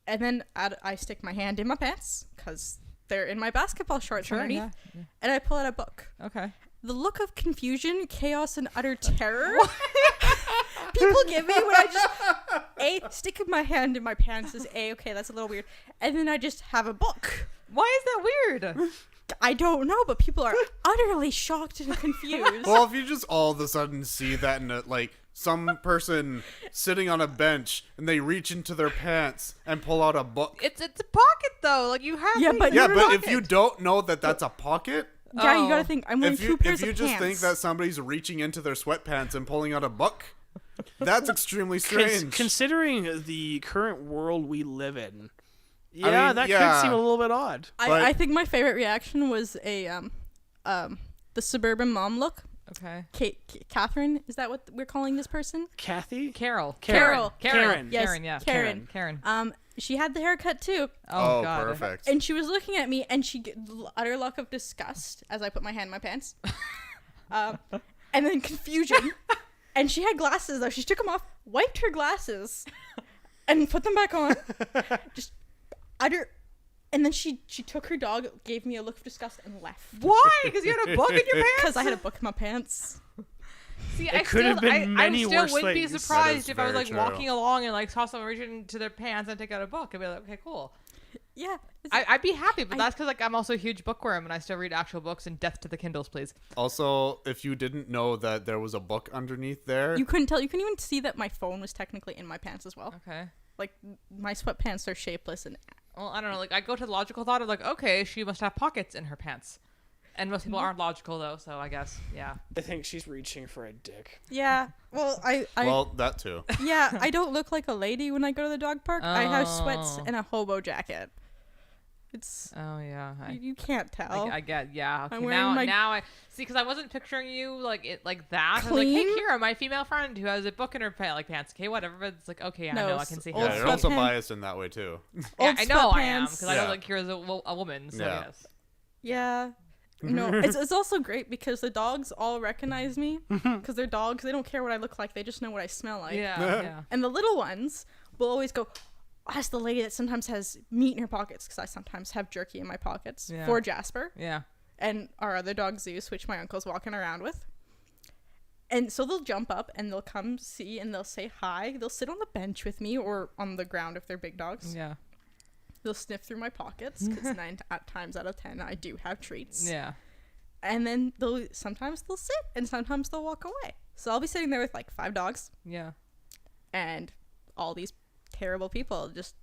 And then I stick my hand in my pants because they're in my basketball shorts underneath, Yeah. and I pull out a book. Okay. The look of confusion, chaos, and utter terror people give me when I just stick my hand in my pants is okay, that's a little weird, and then I just have a book. Why is that weird? I don't know, but people are utterly shocked and confused. Well, if you just all of a sudden see that in some person sitting on a bench and they reach into their pants and pull out a book. It's a pocket though. Like you have. Yeah, things but in Yeah, your but if pocket. you don't know that that's a pocket, Yeah, you Oh. gotta think. I'm wearing if two you pairs if you of just pants. think that somebody's reaching into their sweatpants and pulling out a book, that's extremely strange. Considering the current world we live in, yeah, mean, that yeah. could seem a little bit odd. but- I think my favorite reaction was the suburban mom look. Okay. Catherine, is that what we're calling this person? Kathy? Carol. Carol. Karen. Yes, Karen. Yeah. Karen. Karen. She had the haircut too, Oh, God. perfect. and she was looking at me, and she utter look of disgust as I put my hand in my pants, and then confusion. And she had glasses though. She took them off, wiped her glasses, and put them back on. Just utter. And then she took her dog, gave me a look of disgust, and left. Why? Because you had a bug in your pants. Because I had a book in my pants. See, It could have been many I still worse wouldn't be things. That surprised is if I was very like true. walking along and like saw someone reach into their pants and take out a book. I'd be like, okay, cool. Yeah. I'd be happy, but that's because like I'm also a huge bookworm and I still read actual books, and death to the Kindles, please. Also, if you didn't know that there was a book underneath there, You couldn't tell. You couldn't even see that my phone was technically in my pants as well. Okay. Like, my sweatpants are shapeless and... Well, I don't know. Like, I go to the logical thought of like, okay, she must have pockets in her pants, and most people aren't logical though. So I guess, yeah. I think she's reaching for a dick. Yeah. Well, well, that too. Yeah, I don't look like a lady when I go to the dog park. I have sweats and a hobo jacket. It's... Oh, yeah. You can't tell. I get, yeah. Okay, I'm wearing now I see, because I wasn't picturing you like that. I was like, hey, Kira, my female friend who has a book in her pants. Okay, whatever. But it's like, okay, I know, I can see old her. Yeah, you're also sweatpants. biased in that way too. Yeah, I know I am, sweatpants. because I know like Kira's a woman. So Yeah. yes. Yeah. No, it's also great because the dogs all recognize me because they're dogs. They don't care what I look like. They just know what I smell like. Yeah. And the little ones will always go, ask the lady that sometimes has meat in her pockets, because I sometimes have jerky in my pockets for Jasper. Yeah. And our other dog Zeus, which my uncle's walking around with. And so they'll jump up and they'll come see and they'll say hi. They'll sit on the bench with me or on the ground if they're big dogs. Yeah. They'll sniff through my pockets because 9 times out of 10 I do have treats. Yeah. And then sometimes they'll sit and sometimes they'll walk away. So I'll be sitting there with like 5 dogs Yeah. and all these terrible people just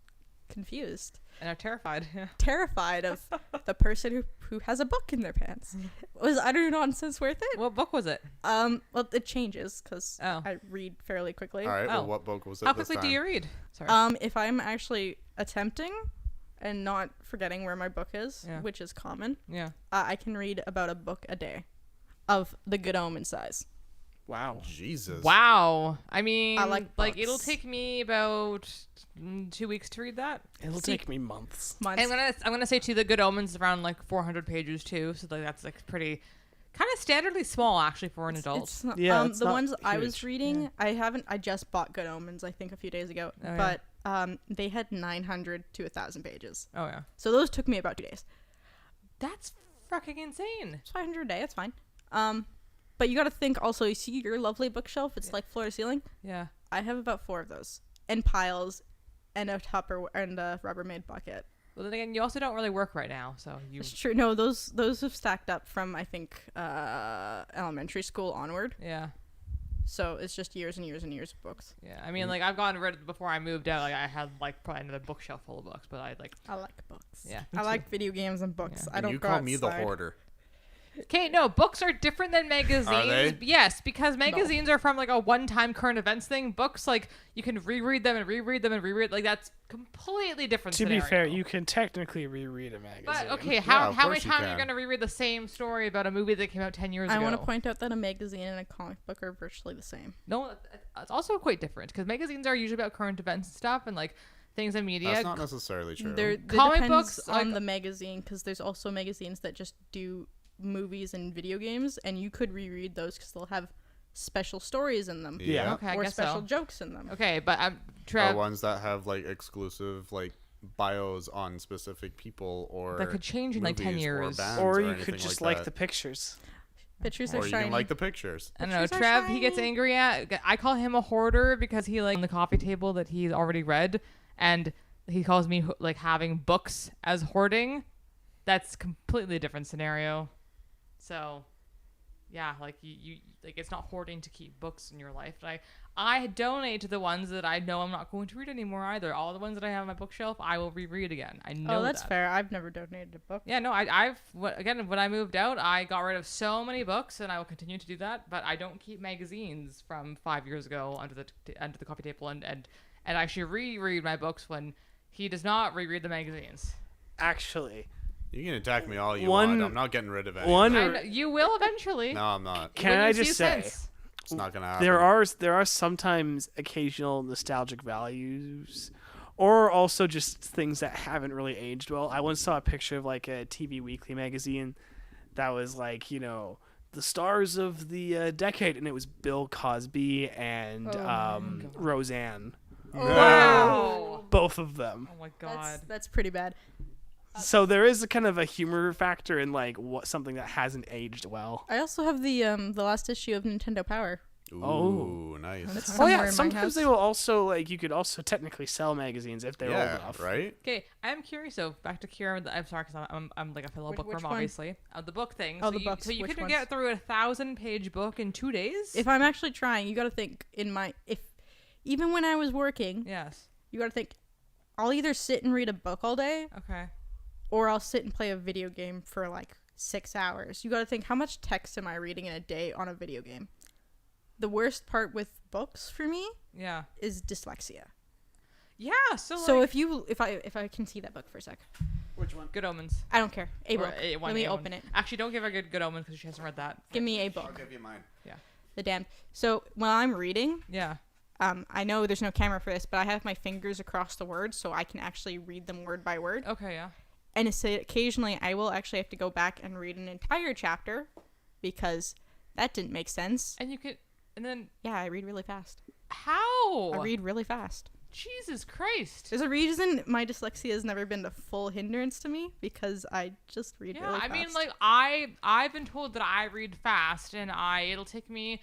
confused. And are terrified. Yeah. Terrified of the person who has a book in their pants. Was utter nonsense worth it? What book was it? Well, it changes because Oh. I read fairly quickly. All right. Oh. Well, what book was it? How this quickly do time? you read? Sorry. If I'm actually attempting and not forgetting where my book is, Yeah. which is common, Yeah. I can read about a book a day of the good omen size. Wow. Jesus. Wow. I mean, I like books. it'll take me about 2 weeks to read that. It'll take me months. Months. I'm gonna say too, the Good Omens is around like 400 pages too, so like that's like pretty, kind of standardly small actually for an adult. It's not, Yeah, it's the not ones I was huge. reading, I just bought Good Omens, I think a few days ago, Oh, yeah. but they had 900 to 1,000 pages. Oh yeah, So those took me about 2 days. that's fucking insane. It's 500 a day, that's fine. But you got to think also, you see your lovely bookshelf, it's like floor to ceiling. Yeah. I have about 4 of those and piles and a Rubbermaid bucket. Well, then again, you also don't really work right now, so you. It's true. No, those have stacked up from I think elementary school onward. Yeah. So it's just years and years and years of books. Yeah. I mean, like I've gotten rid of before I moved out. Like I had like probably another bookshelf full of books, but I like. I like books. Yeah. I like video games and books. Yeah. I And don't. you go call me the outside. hoarder. Okay, no, books are different than magazines. Are they? Yes, because magazines are from like a one-time current events thing. Books, like you can reread them and reread them and reread. Like that's completely different. To be scenario. fair, you can technically reread a magazine. But okay, Yeah, how of many course you times are you can. gonna reread the same story about a movie that came out 10 years ago? I want to point out that a magazine and a comic book are virtually the same. No, it's also quite different because magazines are usually about current events and stuff and like things in media. That's not necessarily true. There Comic depends books, on like- the magazine because there's also magazines that just do movies and video games, and you could reread those because they'll have special stories in them. Yeah. Okay, I or guess special so. jokes in them. Okay, but Or Trev, ones that have like exclusive like bios on specific people or that could change in like 10 movies years. bands or you anything could just like like that. the pictures. Pictures Or are you shiny. can like the pictures. I don't know. Pictures are Trev, he gets shiny. angry at. I call him a hoarder because he like on the coffee table that he's already read, and he calls me like having books as hoarding. That's completely different scenario. So, yeah, like you like it's not hoarding to keep books in your life. I donate to the ones that I know I'm not going to read anymore either. All the ones that I have on my bookshelf, I will reread again. I know. Oh, that's that. fair. I've never donated a book. Yeah, no, again, when I moved out, I got rid of so many books, and I will continue to do that. But I don't keep magazines from 5 years ago under the coffee table, and actually reread my books when he does not reread the magazines. Actually, You can attack me all you One- want. I'm not getting rid of any. one- of it. You will eventually. No, I'm not. Can When I you just see say, sense. It's not gonna happen. there are sometimes occasional nostalgic values, or also just things that haven't really aged well. I once saw a picture of like a TV Weekly magazine that was like, you know, the stars of the decade, and it was Bill Cosby and Oh my God. Roseanne, Wow. both of them. Oh my god. That's pretty bad. So there is a kind of a humor factor in like something that hasn't aged well. I also have the last issue of Nintendo Power. Ooh, nice. That's Oh somewhere yeah, in my sometimes house. they will also like you could also technically sell magazines if they're old Yeah, enough. right? Okay, I'm curious. So back to Kira. I'm sorry because I'm like a fellow Which bookworm, one? obviously. The book thing. Oh, so the you, books. So you Which couldn't ones? get through a 1,000-page book in 2 days. If I'm actually trying, you got to think even when I was working, yes. you got to think I'll either sit and read a book all day Okay. or I'll sit and play a video game for like 6 hours. You got to think how much text am I reading in a day on a video game? The worst part with books for me Yeah. is dyslexia. Yeah. So So like, if I can see that book for a sec. Which one? Good Omens. I don't care. A Or book. one Let me A1. open it. Actually, don't give her Good Omens because she hasn't read that. Give me a I'll book. give you mine. The Damned. So when I'm reading, Yeah. I know there's no camera for this, but I have my fingers across the words so I can actually read them word by word. Okay. Yeah. And occasionally I will actually have to go back and read an entire chapter because that didn't make sense. And you could, and then Yeah, I read really fast. how? I read really fast. Jesus Christ. There's a reason my dyslexia has never been a full hindrance to me because I just read Yeah, really I fast. mean, like I've been told that I read fast, and it'll take me,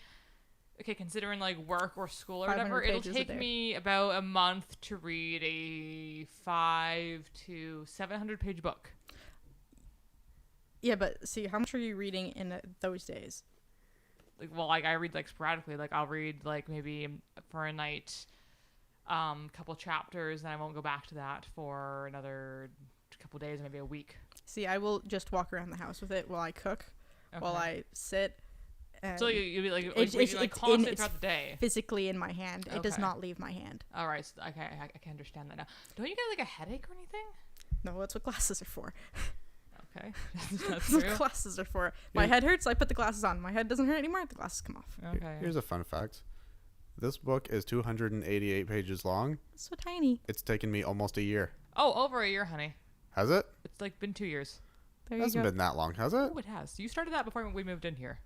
okay, considering like work or school or 500 whatever, it'll pages a take day. me about a month to read a 500 to 700 page book. Yeah, but see, how much are you reading in those days? Like, well, like I read like sporadically. Like I'll read like maybe for a night, couple chapters, and I won't go back to that for another couple days, maybe a week. See, I will just walk around the house with it while I cook, while Okay. I sit. And So you'll be like, It's- reading, it's- like it's constantly in- throughout the day. physically in my hand. It does Okay. not leave my hand. All right, so I can understand that now. Don't you get like a headache or anything? No, that's what glasses are for. Okay, that's That's what true. glasses are for. My Yeah. head hurts, I put the glasses on. My head doesn't hurt anymore, the glasses come off. Okay. Here's a fun fact. This book is 288 pages long. It's so tiny. It's taken me almost a year. Oh, over a year, honey. Has it? It's like been 2 years. There It you hasn't go. been that long, has it? Oh, it has. You started that before we moved in here.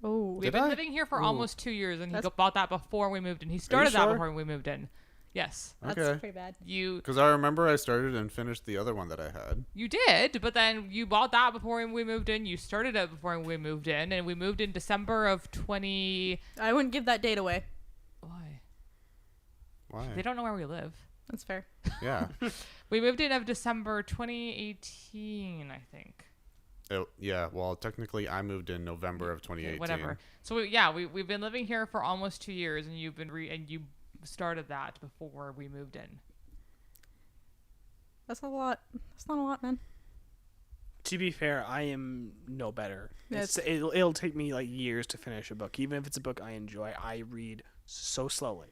Oh, We've Did been I? living here for Ooh. almost 2 years, and he That's- bought that before we moved in. He started that sure? before we moved in. Yes. that's Okay. pretty bad. You Because I remember I started and finished the other one that I had. you did, but then you bought that before we moved in. You started it before we moved in, and we moved in December of 20. I wouldn't give that date away. Why? Why? They don't know where we live. That's fair. Yeah. We moved in of December 2018, I think. Yeah, well, technically I moved in November of Okay, 2018. whatever. So we've been living here for almost 2 years, and you've been and you started that before we moved in. That's a lot. That's not a lot, man. To be fair, I am no better. Yeah, It'll take me like years to finish a book, even if it's a book I enjoy. I read so slowly.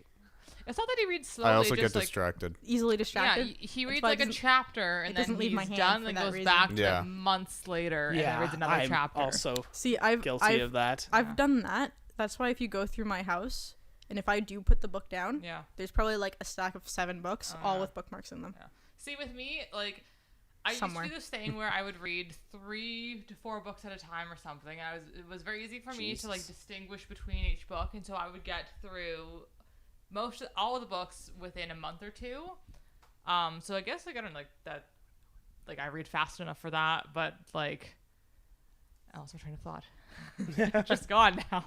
It's not that he reads slowly. I also get just like, distracted. Easily yeah, distracted. he That's reads why it like a doesn't- chapter, it and doesn't then leave he's my hand done, for and that goes reason. back Yeah. to months later, and then Yeah, reads another I'm chapter. also See, I've guilty of that. I've Yeah. done that. That's why if you go through my house and if I do put the book down, Yeah. there's probably like a stack of 7 books, Oh, all yeah. with bookmarks in them. Yeah. See, with me, like, I Somewhere. used to do this thing where I would read 3 to 4 books at a time or something. It was very easy for me to like Jesus. distinguish between each book, and so I would get through all of the books within a month or 2. So I guess like I don't like that. Like I read fast enough for that, but like, I lost my train of thought. Just gone now.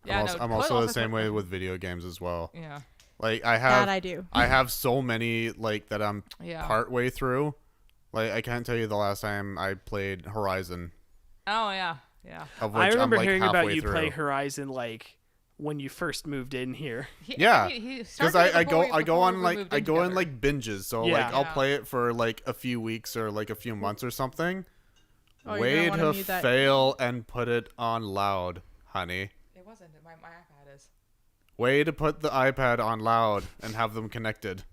Yeah, I'm no, also toilet the same way paper- with video games as well. Yeah. Like I That have I do. I have so many like that I'm Yeah. part way through. Like I can't tell you the last time I played Horizon. Oh yeah. Yeah. Of which I remember I'm like hearing about halfway you through. play Horizon like when you first moved in here. Yeah, He Because started it I before go before on we like moved I in go in together. like binges. So Yeah. like I'll Yeah. play it for like a few weeks or like a few months or something. Oh, you're Way gonna wanna to mute that. fail and put it on loud, honey. It wasn't. My iPad is. Way to put the iPad on loud and have them connected.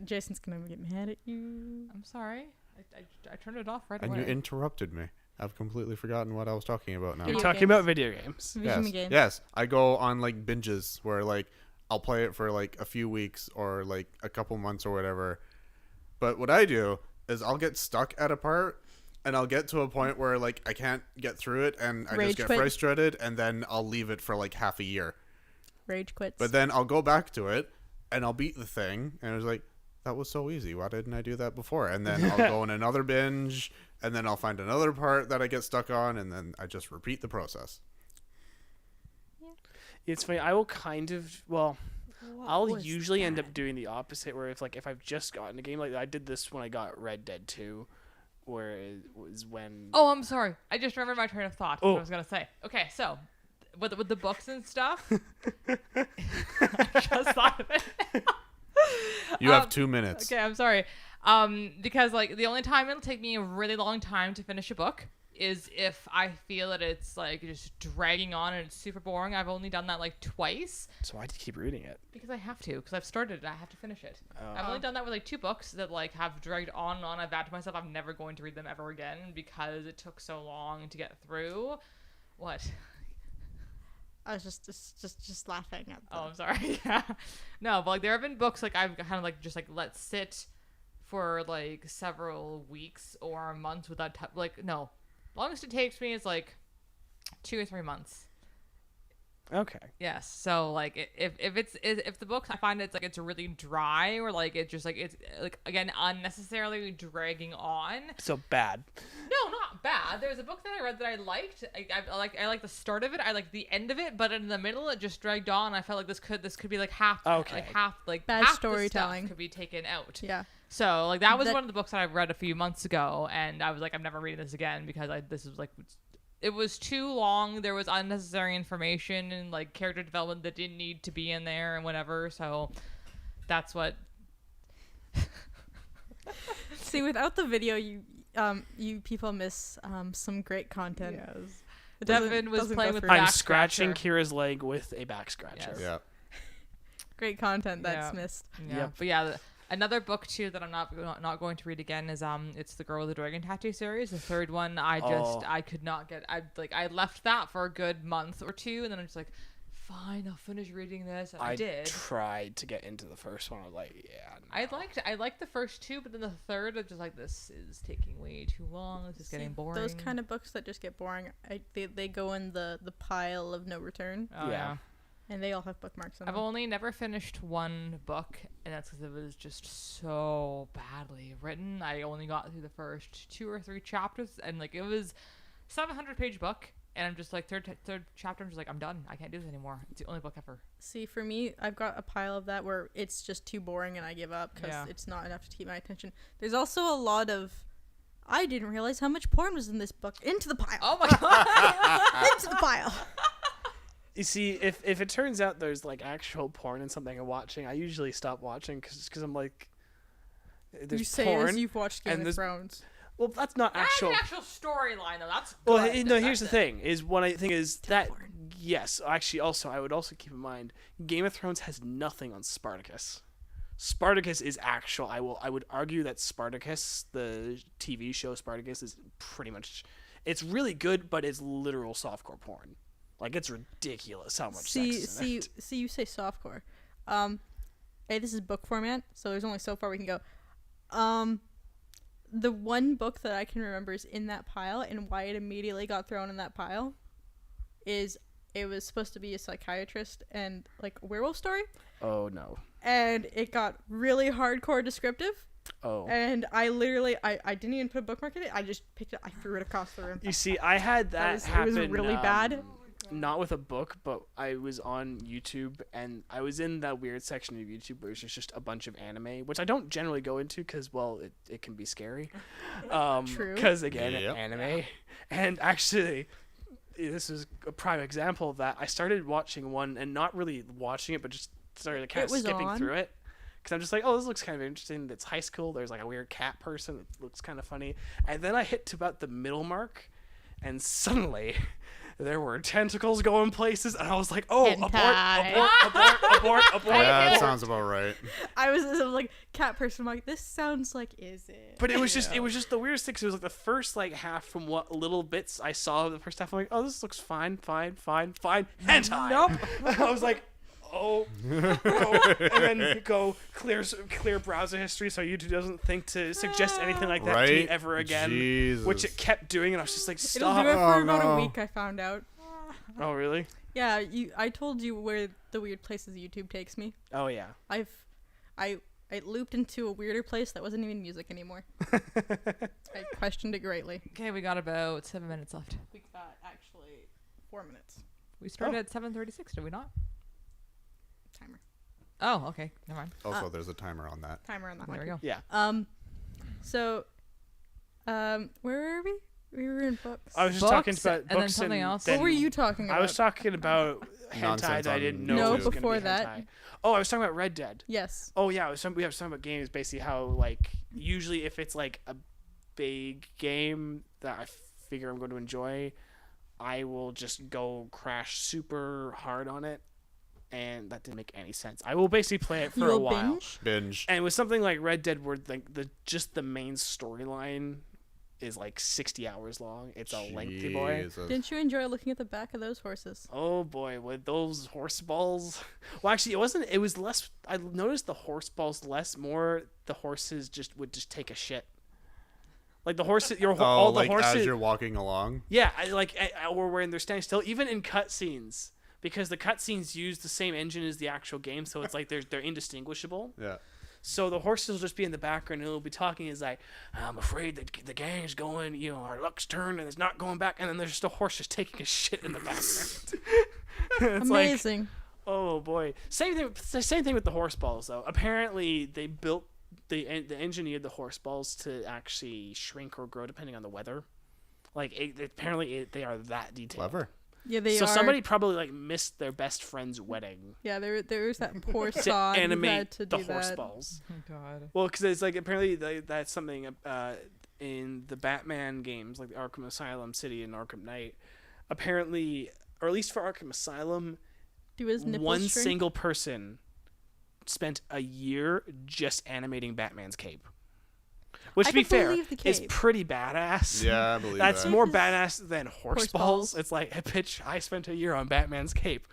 Jason's gonna get mad at you. I'm sorry. I turned it off right And away. you interrupted me. I've completely forgotten what I was talking about now. You're Video talking games. about video games. Vision Yes. games. Yes, I go on like binges where like I'll play it for like a few weeks or like a couple months or whatever. But what I do is I'll get stuck at a part and I'll get to a point where like I can't get through it and I Rage just get quit. frustrated and then I'll leave it for like half a year. Rage quits. But then I'll go back to it and I'll beat the thing and it's like, that was so easy. Why didn't I do that before? And then I'll go in another binge, and then I'll find another part that I get stuck on, and then I just repeat the process. It's funny. I will kind of I'll usually end up doing the opposite, where if I've just gotten a game, like I did this when I got Red Dead 2, where it was when. Oh, I'm sorry. I just remembered my train of thought. What I was gonna say. Okay, so with the books and stuff, I just thought of it. You have 2 minutes. Okay, I'm sorry. Because like the only time it'll take me a really long time to finish a book is if I feel that it's like just dragging on and it's super boring. I've only done that like twice. So why do you keep reading it? Because I have to. Because I've started it. I have to finish it. Oh. I've only done that with like 2 books that like have dragged on and on. I've vowed to myself I'm never going to read them ever again because it took so long to get through. What? I was just laughing at Oh, I'm sorry. Yeah. No, but like there have been books like I've kind of like just like let sit for like several weeks or months without no. Longest it takes me is like 2 or 3 months. Okay. Yes. So like if the book I find it's really dry or like it just like it's like again unnecessarily dragging on. So bad. No, not bad. There was a book that I read that I liked. I like the start of it. I like the end of it, but in the middle it just dragged on. I felt like this could be like half bad half storytelling the stuff could be taken out. Yeah. So like that was one of the books that I read a few months ago, and I was like I'm never reading this again because this was like. It was too long. There was unnecessary information and like character development that didn't need to be in there and whatever. So that's what. See, without the video, you people miss some great content. Yes. It Devin was doesn't playing go with through. I'm back scratching scratcher. Kira's leg with a back scratcher. Yes. Yeah. Great content that's Yeah. missed. Yeah. Yep. But yeah, another book too that I'm not going to read again is it's the Girl with the Dragon Tattoo series. The third one I could not get. I left that for a good month or two, and then I'm just like, fine, I'll finish reading this. And I did. Tried to get into the first one. I was like, yeah. No. I liked the first 2, but then the third, I'm just like, this is taking way too long. This is getting boring. Those kind of books that just get boring, they go in the pile of no return, Oh, yeah. and they all have bookmarks on I've them. only never finished one book, and that's because it was just so badly written. I only got through the first 2 or 3 chapters, and like it was 700-page book, and I'm just like third chapter. I'm just like I'm done. I can't do this anymore. It's the only book ever. See, for me, I've got a pile of that where it's just too boring and I give up because Yeah. it's not enough to keep my attention. There's also a lot of, I didn't realize how much porn was in this book. Into the pile. Oh my god! Into the pile. You see, if it turns out there's like actual porn in something I'm watching, I usually stop watching because I'm like, there's You say porn. as you've watched Game and of there's- Thrones. Well, that's not That's actual. an actual storyline though. That's Well, good. no. Here's the That's thing: is what I think is that porn. yes, actually, also I would also keep in mind Game of Thrones has nothing on Spartacus. Spartacus is actual. I would argue that Spartacus, the TV show Spartacus, is pretty much. It's really good, but it's literal softcore porn. Like it's ridiculous how much sex is in it. See, you say softcore. Hey, this is book format, so there's only so far we can go. The one book that I can remember is in that pile, and why it immediately got thrown in that pile is it was supposed to be a psychiatrist and like a werewolf story, Oh no. and it got really hardcore descriptive. Oh. And I literally, I didn't even put a bookmark in it. I just picked it, I threw it across the room. You see, I had that It was happen. really bad. Not with a book, but I was on YouTube, and I was in that weird section of YouTube where it's just a bunch of anime, which I don't generally go into because, well, it can be scary. True. Because, again, Yep. anime. And actually, this is a prime example of that. I started watching one, and not really watching it, but just started kind of It was skipping on. through it. Because I'm just like, oh, this looks kind of interesting. It's high school. There's like a weird cat person that looks kind of funny. And then I hit to about the middle mark, and suddenly there were tentacles going places, and I was like, oh, abort. Yeah, that sounds about right. I was like, cat person, I'm like, this sounds like, is it? But it was just the weirdest thing. 'Cause it was like the first like half from what little bits I saw of the first half. I'm like, oh, this looks fine. Hentai. Nope. I was like, oh, and then go clear browser history so YouTube doesn't think to suggest anything like that to me Right? ever again. Jesus. Which it kept doing, and I was just like, It'll stop. do it for Oh, about no. a week, I found out. Oh really? Yeah, I told you where the weird places YouTube takes me. Oh yeah. I it looped into a weirder place that wasn't even music anymore. I questioned it greatly. Okay, we got about 7 minutes left. We got actually 4 minutes. We started at 7:36, did we not? Timer. Oh, okay. Never mind. Also, there's a timer on that. Timer on that There one. we go. Yeah. So, where were we? We were in books. I was just Books, talking about and then books something else. What were you talking about? I was talking about hentai Nonsense that I on didn't know No, was gonna before be that. hentai. Oh, I was talking about Red Dead. Yes. Oh yeah, we was talking about games. Basically, how like usually if it's like a big game that I figure I'm going to enjoy, I will just go crash super hard on it, and that didn't make any sense. I will basically play it for a You'll while. Binge. And with something like Red Dead, where like the main storyline is like 60 hours long, it's a lengthy boy. Jesus. Didn't you enjoy looking at the back of those horses? Oh boy, with those horse balls. Well, actually, it wasn't. It was less. I noticed the horse balls less. More, the horses would just take a shit. Like the horses, all the like horses. as you're walking along. Yeah, or when they're standing still, even in cutscenes, because the cutscenes use the same engine as the actual game, so it's like they're indistinguishable. Yeah. So the horses will just be in the background, and it'll be talking. Is like, I'm afraid that the gang's going, our luck's turned, and it's not going back. And then there's just a horse just taking a shit in the background. It's Amazing. Like, oh boy. Same thing with the horse balls, though. Apparently, they built they engineered the horse balls to actually shrink or grow depending on the weather. Like, they are that detailed. Clever. Yeah, they so are. somebody probably like missed their best friend's wedding. Yeah, there was that poor To sod who animate had to the do horse that. balls. Oh, God. Well, because it's like apparently that's something in the Batman games, like the Arkham Asylum City and Arkham Knight. Apparently, or at least for Arkham Asylum, Do his nipples one shrink? single person spent a year just animating Batman's cape. Which, I to be can fair, believe the is cape. pretty badass. Yeah, I believe That's that. more His badass than horse horse balls. balls. It's like, hey, bitch, I spent a year on Batman's cape.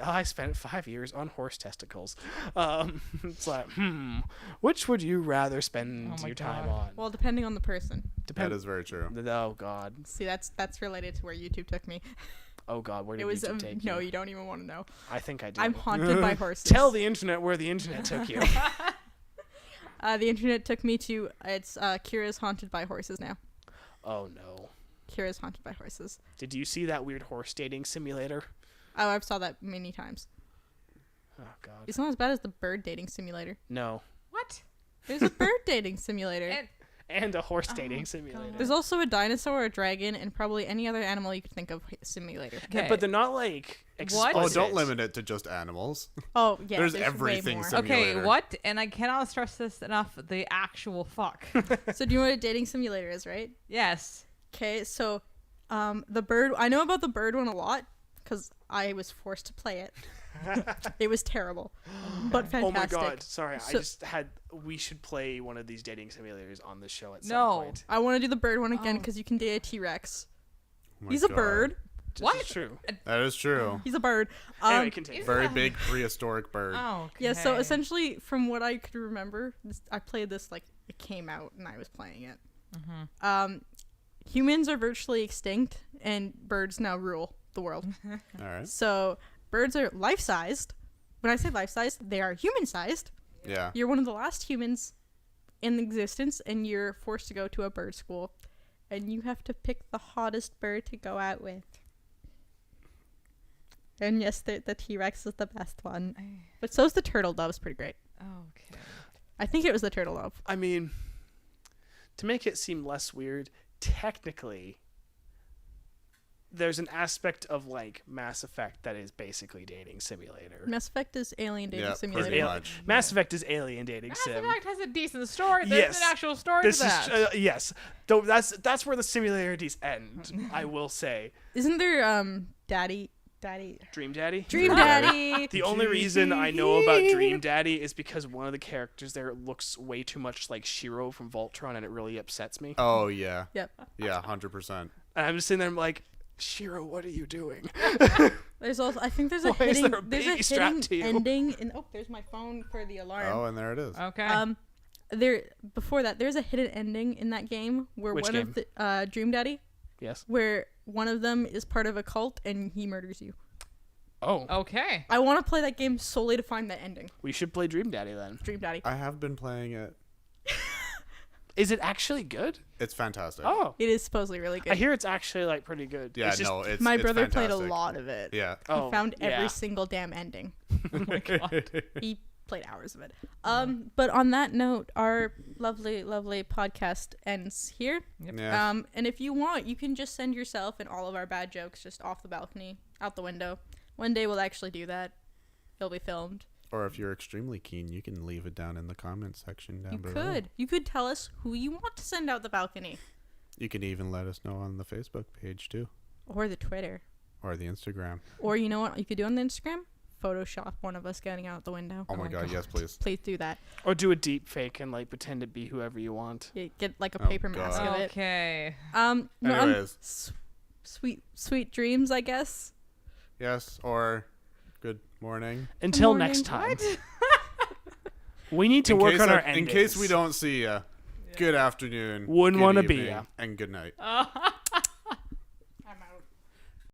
I spent 5 years on horse testicles. It's like, which would you rather spend Oh my your time God. on? Well, depending on the person. That is very true. Oh God. See, that's related to where YouTube took me. Oh God. Where did It was YouTube take no, you? you don't even want to know. I think I do. I'm haunted by horses. Tell the internet where the internet took you. The internet took me to Kira's haunted by horses now. Oh no. Kira's haunted by horses. Did you see that weird horse dating simulator? Oh, I've saw that many times. Oh God. It's not as bad as the bird dating simulator. No. What? There's a bird dating simulator. And a horse dating simulator. There's also a dinosaur, a dragon, and probably any other animal you could think of simulator. Okay. But they're not like What? Oh, explicit. don't limit it to just animals. Oh, yeah. There's way everything more. simulator. Okay, what? And I cannot stress this enough. The actual fuck. So do you know what a dating simulator is, right? Yes. Okay, so the bird, I know about the bird one a lot because I was forced to play it. It was terrible, but Oh my fantastic. God. Sorry. So- We should play one of these dating simulators on the show at some No. point. I want to do the bird one again Oh. because you can date a T-Rex. Oh my He's a God. bird. This What? is true. That is true. He's a bird. Anyway, continue. Very big prehistoric bird. Oh, okay. Yeah, so essentially, from what I could remember, I played this like it came out and I was playing it. Humans are virtually extinct, and birds now rule the world. All right. So birds are life-sized. When I say life-sized, they are human-sized. Yeah. You're one of the last humans in existence, and you're forced to go to a bird school, and you have to pick the hottest bird to go out with. And yes, the T-Rex is the best one, but so's the turtle dove's pretty great. Okay. I think it was the turtle dove. I mean, to make it seem less weird, technically, there's an aspect of like Mass Effect that is basically dating simulator. Mass Effect is alien dating Yeah, simulator. pretty much. Mass Effect is alien dating Mass sim. Effect has a decent story. There's Yes. an actual story This to is that. yes. Though that's where the similarities end. I will say. Isn't there Daddy Dream Daddy. Dream Daddy? The only reason I know about Dream Daddy is because one of the characters there looks way too much like Shiro from Voltron, and it really upsets me. Oh yeah. Yep. Yeah, 100%. And I'm just sitting there, I'm like, Shiro, what are you doing? There's also I think there's a Why is hidden there a there's baby a strapped to hidden you? ending in there's my phone for the alarm. Oh, and there it is. Okay. There before that there's a hidden ending in that game where Which one game? of the Dream Daddy Yes. where one of them is part of a cult and he murders you. Oh. Okay. I want to play that game solely to find that ending. We should play Dream Daddy then. Dream Daddy. I have been playing it. Is it actually good? It's fantastic. Oh. It is supposedly really good. I hear it's actually like pretty good. Yeah, It's just- no, it's My it's brother played a fantastic. lot of it. Yeah. Oh, He found every yeah. single damn ending. Oh my god. He played hours of it. But on that note, our lovely, lovely podcast ends here. Yeah. And if you want, you can just send yourself and all of our bad jokes just off the balcony, out the window. One day we'll actually do that. It'll be filmed. Or if you're extremely keen, you can leave it down in the comments section down You below. could. You could tell us who you want to send out the balcony. You can even let us know on the Facebook page too, Or the Twitter. or the Instagram. Or you know what you could do on the Instagram? Photoshop one of us getting out the window. Oh my god, yes, please. Please do that. Or do a deep fake and like pretend to be whoever you want. Yeah, get like a Oh, paper mask God. of it. Okay. No, Anyways. sweet dreams, I guess. Yes, or good morning. Until morning. next time. We need to work on our In endings. case we don't see ya, good afternoon. Wouldn't good wanna be evening, ya. and good night.